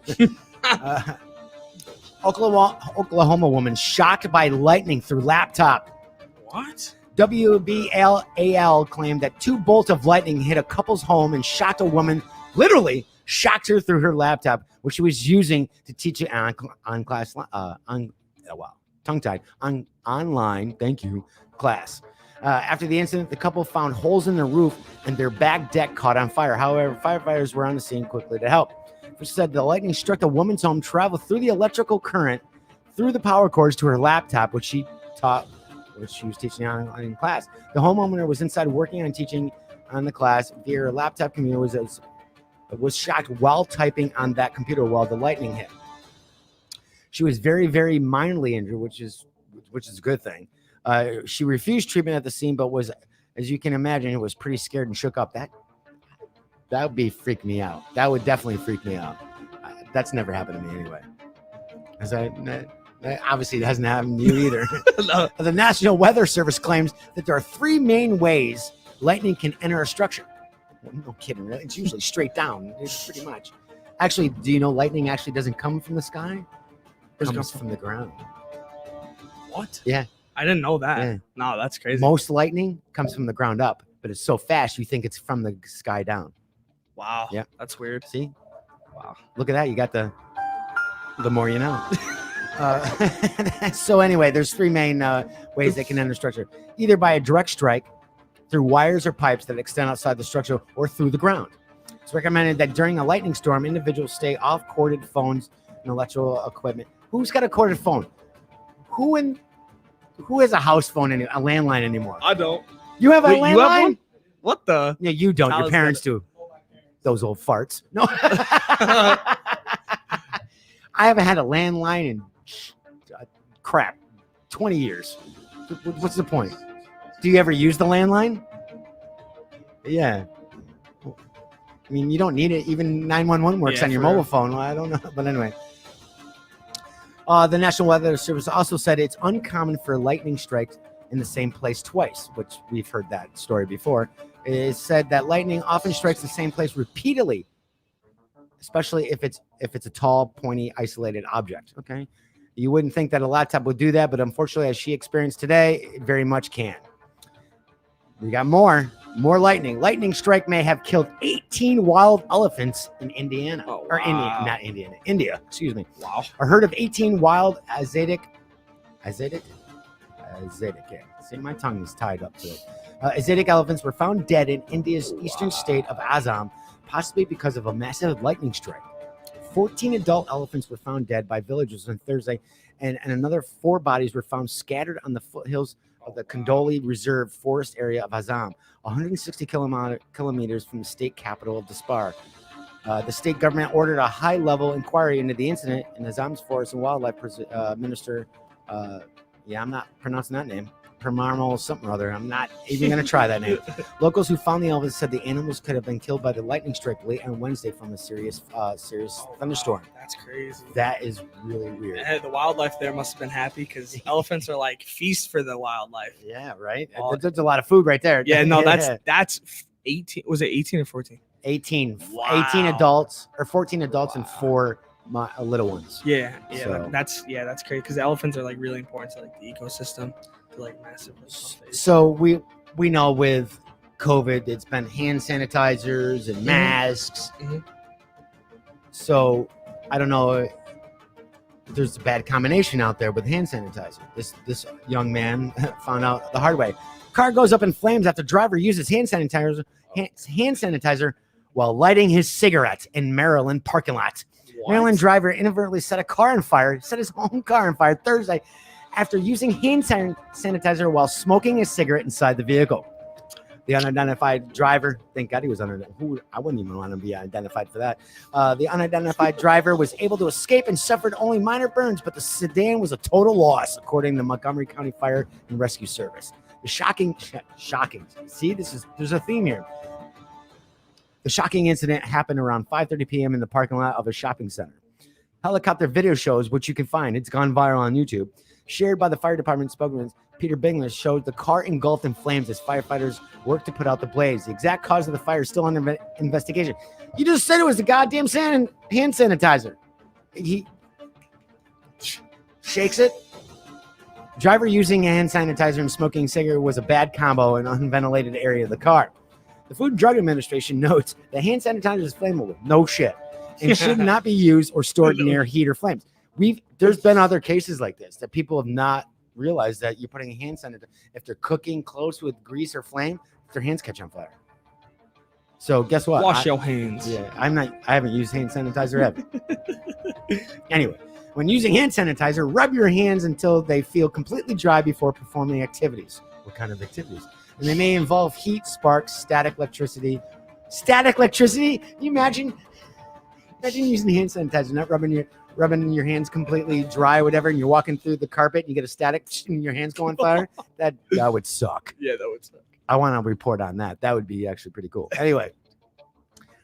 Oklahoma woman shocked by lightning through laptop. What? WBLAL claimed that 2 bolts of lightning hit a couple's home and shocked a woman, literally shocked her through her laptop, which she was using to teach it online, thank you, class. After the incident, the couple found holes in the roof and their back deck caught on fire. However, firefighters were on the scene quickly to help. Which said the lightning struck the woman's home, traveled through the electrical current, through the power cords to her laptop, which she was teaching on in class. The homeowner was inside working on teaching on the class via her laptop computer, was shocked while typing on that computer while the lightning hit. She was very, very mildly injured, which is a good thing. She refused treatment at the scene, but was, as you can imagine, was pretty scared and shook up. That would freak me out. That would definitely freak me out. That's never happened to me anyway. Obviously, it hasn't happened to you either. No. The National Weather Service claims that there are 3 main ways lightning can enter a structure. No kidding, really. It's usually straight down. It's pretty much. Actually, do you know lightning actually doesn't come from the sky? It comes from the ground. What? Yeah. I didn't know that. Yeah. No, that's crazy. Most lightning comes from the ground up, but it's so fast you think it's from the sky down. Wow. Yeah. That's weird. See? Wow. Look at that. You got the more you know. So anyway, there's 3 main ways they can enter structure. Either by a direct strike, through wires or pipes that extend outside the structure, or through the ground. It's recommended that during a lightning storm, individuals stay off corded phones and electrical equipment. Who's got a corded phone? Who has a house phone, a landline anymore? I don't. You have a landline? You have one? What the? Yeah, you don't. Your parents do. Those old farts. No. I haven't had a landline in 20 years. What's the point? Do you ever use the landline? Yeah. I mean, you don't need it. Even 911 works on your mobile phone. Well, I don't know. But anyway. The National Weather Service also said it's uncommon for lightning strikes in the same place twice, which we've heard that story before. It said that lightning often strikes the same place repeatedly, especially if it's a tall, pointy, isolated object. Okay. You wouldn't think that a laptop would do that, but unfortunately, as she experienced today, it very much can. We got more lightning. Lightning strike may have killed 18 wild elephants in Indiana. Oh, wow. Or India, excuse me. Wow. A herd of 18 wild Asiatic, yeah. See, my tongue is tied up to it. Asiatic elephants were found dead in India's eastern state of Assam, possibly because of a massive lightning strike. 14 adult elephants were found dead by villagers on Thursday, and another 4 bodies were found scattered on the foothills of the Kondoli Reserve Forest area of Assam, 160 kilometers from the state capital of Dispar. The state government ordered a high-level inquiry into the incident, and Assam's Forest and Wildlife Minister, I'm not pronouncing that name, Paramal something or other. I'm not even going to try that name. Locals who found the elephants said the animals could have been killed by the lightning strike late on Wednesday from a serious thunderstorm. That's crazy. That is really weird. Hey, the wildlife there must have been happy because elephants are like feast for the wildlife. Yeah, right. There's a lot of food right there. Yeah, no, that's 18. Was it 18 or 14? 18. Wow. 18 adults or 14 adults and 4 little ones. Yeah, So- that's crazy because elephants are like really important to like the ecosystem. Like massive. So we know with COVID, it's been hand sanitizers and masks. Mm-hmm. So I don't know. There's a bad combination out there with hand sanitizer. This young man found out the hard way. Car goes up in flames after driver uses hand sanitizer while lighting his cigarette in Maryland parking lot. What? Maryland driver inadvertently set his own car on fire Thursday after using hand sanitizer while smoking a cigarette inside the vehicle. The unidentified driver, thank God he was unidentified. I wouldn't even want to be identified for that. The unidentified driver was able to escape and suffered only minor burns, but the sedan was a total loss, according to the Montgomery County Fire and Rescue Service. The shocking. See, there's a theme here. The shocking incident happened around 5:30 p.m. in the parking lot of a shopping center. Helicopter video shows, which you can find, it's gone viral on YouTube, shared by the fire department spokesman Peter Bingler, showed the car engulfed in flames as firefighters worked to put out the blaze. The exact cause of the fire is still under investigation. You just said it was the goddamn hand sanitizer. He shakes it. Driver using hand sanitizer and smoking cigarette was a bad combo in an unventilated area of the car. The Food and Drug Administration notes that hand sanitizer is flammable. No shit. And should not be used or stored near heat or flames. There's been other cases like this that people have not realized that you're putting a hand sanitizer. If they're cooking close with grease or flame, their hands catch on fire. So guess what? Wash your hands. Yeah, I haven't used hand sanitizer ever. Anyway, when using hand sanitizer, rub your hands until they feel completely dry before performing activities. What kind of activities? And they may involve heat, sparks, static electricity. Static electricity? Can you imagine using hand sanitizer, not rubbing your hands completely dry, whatever, and you're walking through the carpet and you get a static and your hands go on fire? That would suck. Yeah, that would suck. I want to report on that. That would be actually pretty cool. Anyway,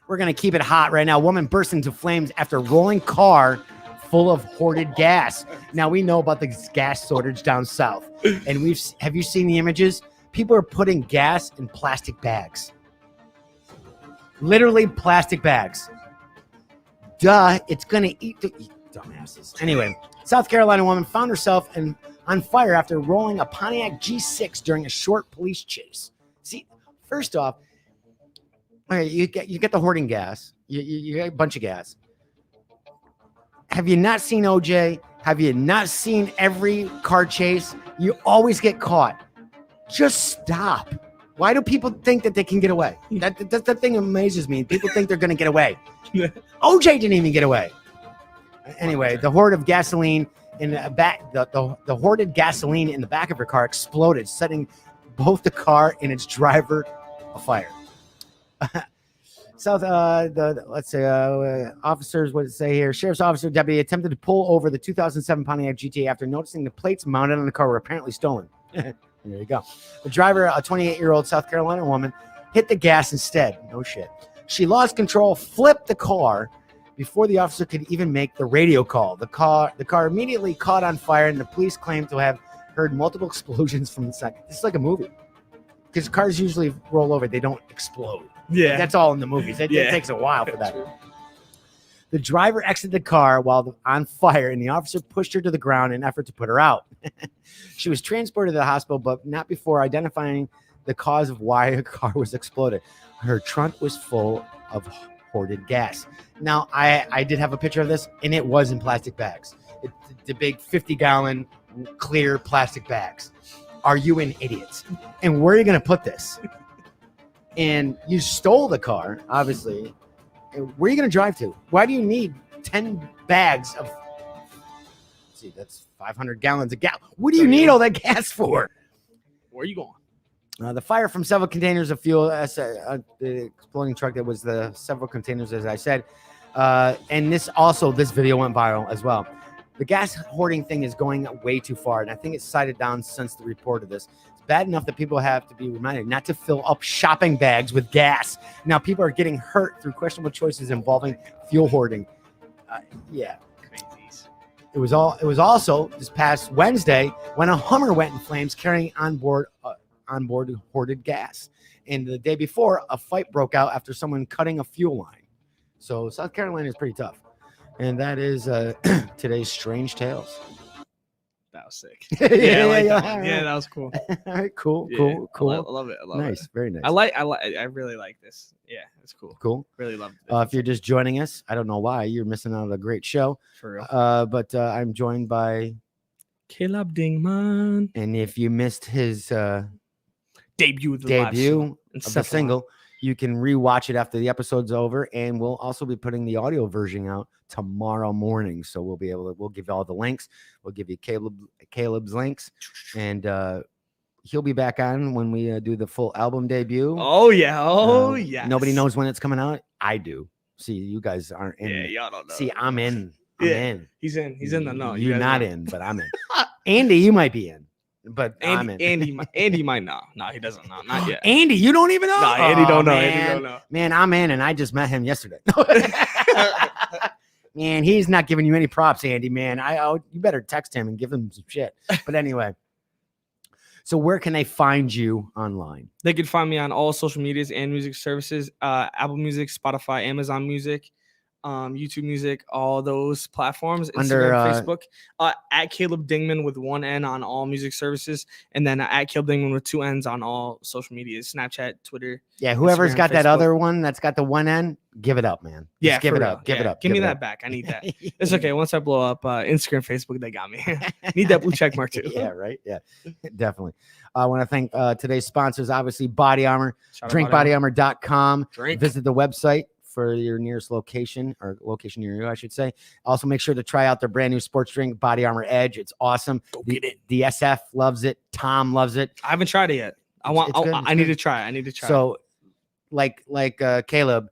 we're going to keep it hot right now. Woman burst into flames after rolling car full of hoarded gas. Now, we know about the gas shortage down south. And have you seen the images? People are putting gas in plastic bags. Literally plastic bags. Duh, it's going to eat dumbasses. Anyway, South Carolina woman found herself on fire after rolling a Pontiac G6 during a short police chase. See, first off, okay, you get the hoarding gas. You get a bunch of gas. Have you not seen OJ? Have you not seen every car chase? You always get caught. Just stop. Why do people think that they can get away? That's the thing that amazes me. People think they're going to get away. OJ didn't even get away. Anyway, the hoard of gasoline in the back, the hoarded gasoline in the back of her car exploded, setting both the car and its driver afire. Officers, what does it say here? Sheriff's officer deputy attempted to pull over the 2007 Pontiac GT after noticing the plates mounted on the car were apparently stolen. There you go. The driver, a 28-year-old South Carolina woman, hit the gas instead. No shit. She lost control, flipped the car before the officer could even make the radio call. The car immediately caught on fire, and the police claimed to have heard multiple explosions from inside. This is like a movie. Because cars usually roll over. They don't explode. Yeah. That's all in the movies. It takes a while for that. The driver exited the car while on fire, and the officer pushed her to the ground in an effort to put her out. She was transported to the hospital, but not before identifying the cause of why her car was exploded. Her trunk was full of hoarded gas. Now, I did have a picture of this, and it was in plastic bags. The big 50-gallon clear plastic bags. Are you an idiot? And where are you going to put this? And you stole the car, obviously. Where are you going to drive to? Why do you need 10 bags of... Let's see, that's 500 gallons of gas. What do you need all that gas for? Where are you going? The fire from several containers of fuel, the exploding truck that was the several containers, as I said. And this video went viral as well. The gas hoarding thing is going way too far, and I think it's cited down since the report of this. It's bad enough that people have to be reminded not to fill up shopping bags with gas. Now people are getting hurt through questionable choices involving fuel hoarding. Yeah. It was also this past Wednesday when a Hummer went in flames carrying onboard hoarded gas. And the day before, a fight broke out after someone cutting a fuel line. So South Carolina is pretty tough. And that is today's Strange Tales. That was sick. Yeah, that was cool. All right, cool. I love it. Nice, very nice. I really like this. Yeah, it's cool. Cool. Really love it. If you're just joining us, I don't know why you're missing out on a great show. For real. But I'm joined by Kaleb Dingmon. And if you missed his debut of the single, you can rewatch it after the episode's over, and we'll also be putting the audio version out tomorrow morning. So we'll give you all the links. We'll give you Caleb's links, and he'll be back on when we do the full album debut. Oh yeah. Nobody knows when it's coming out. I do. See, you guys aren't in. Yeah, y'all don't know. See, I'm in. I'm in. He's in. He's in the no. You're not in, but I'm in. Andy, you might be in. But I'm in. Andy might not. No, he doesn't know. Not yet. Andy, you don't even know? No, Andy don't know. Man. Andy don't know. Man, I'm in, and I just met him yesterday. Man, he's not giving you any props, Andy, man. You better text him and give him some shit. But anyway, so where can they find you online? They can find me on all social medias and music services, Apple Music, Spotify, Amazon Music. YouTube Music, all those platforms, Under, Instagram, Facebook, at Kaleb Dingmon with 1 N on all music services, and then at Kaleb Dingmon with 2 N's on all social media, Snapchat, Twitter. Yeah, whoever's Instagram, got that Facebook. other one that's got the 1 N, give it up, man. Yeah, Just give for it real. up. Give it Yeah. up. Give me it that up. back. I need that. It's okay. Once I blow up, Instagram, Facebook, they got me. Need that blue check mark too. Yeah, right. Yeah, definitely. I want to thank today's sponsors, obviously Body Armor, Shout out Body Armor. drinkbodyarmor.com. Drink. Visit the website for your nearest location, or location near you, I should say. Also, make sure to try out their brand new sports drink, Body Armor Edge. It's awesome. Go get it. The SF loves it. Tom loves it. I haven't tried it yet. It's good, I it's need good. to try. I need to try. So, like Kaleb,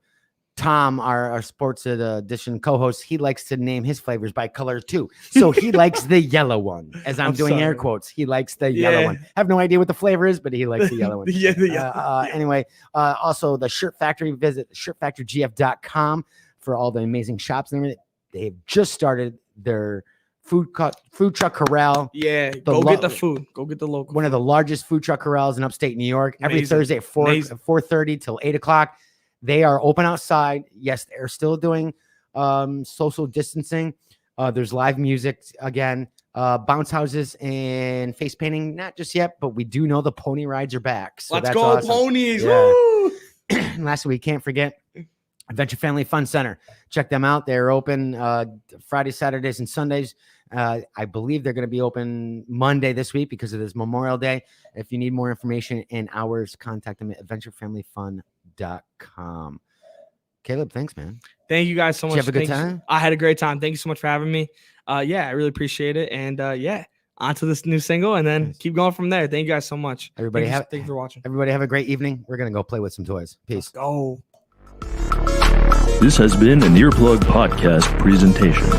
Tom, our sports edition co-host, he likes to name his flavors by color too. So he likes the yellow one. As I'm doing air sorry. quotes, he likes the yellow Yeah. one. I have no idea what the flavor is, but he likes the yellow one. Yeah. Anyway, also the Shirt Factory. Visit shirtfactorygf.com for all the amazing shops and everything. They've just started their food truck corral. Yeah. Go get the food. Go get the local. One of the largest food truck corrals in upstate New York. Every Amazing. Thursday at 4:30 till 8 o'clock. They are open outside. Yes, they're still doing social distancing. There's live music again. Bounce houses and face painting, not just yet, but we do know the pony rides are back. So Let's that's go, awesome. ponies. Yeah. Woo! And lastly, we can't forget Adventure Family Fun Center. Check them out. They're open Fridays, Saturdays, and Sundays. I believe they're going to be open Monday this week because of this Memorial Day. If you need more information and hours, contact them at adventurefamilyfun.com. Kaleb, thanks, man. Thank you guys so much. Did you have a good Thank you. time? I had a great time. Thank you so much for having me. Yeah, I really appreciate it. And yeah, on to this new single and then keep going from there. Thank you guys so much. Everybody Thank you for watching. Everybody have a great evening. We're going to go play with some toys. Peace. Go. This has been an Earplug Podcast presentation.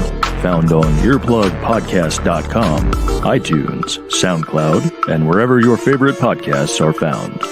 Found on earplugpodcast.com, iTunes, SoundCloud, and wherever your favorite podcasts are found.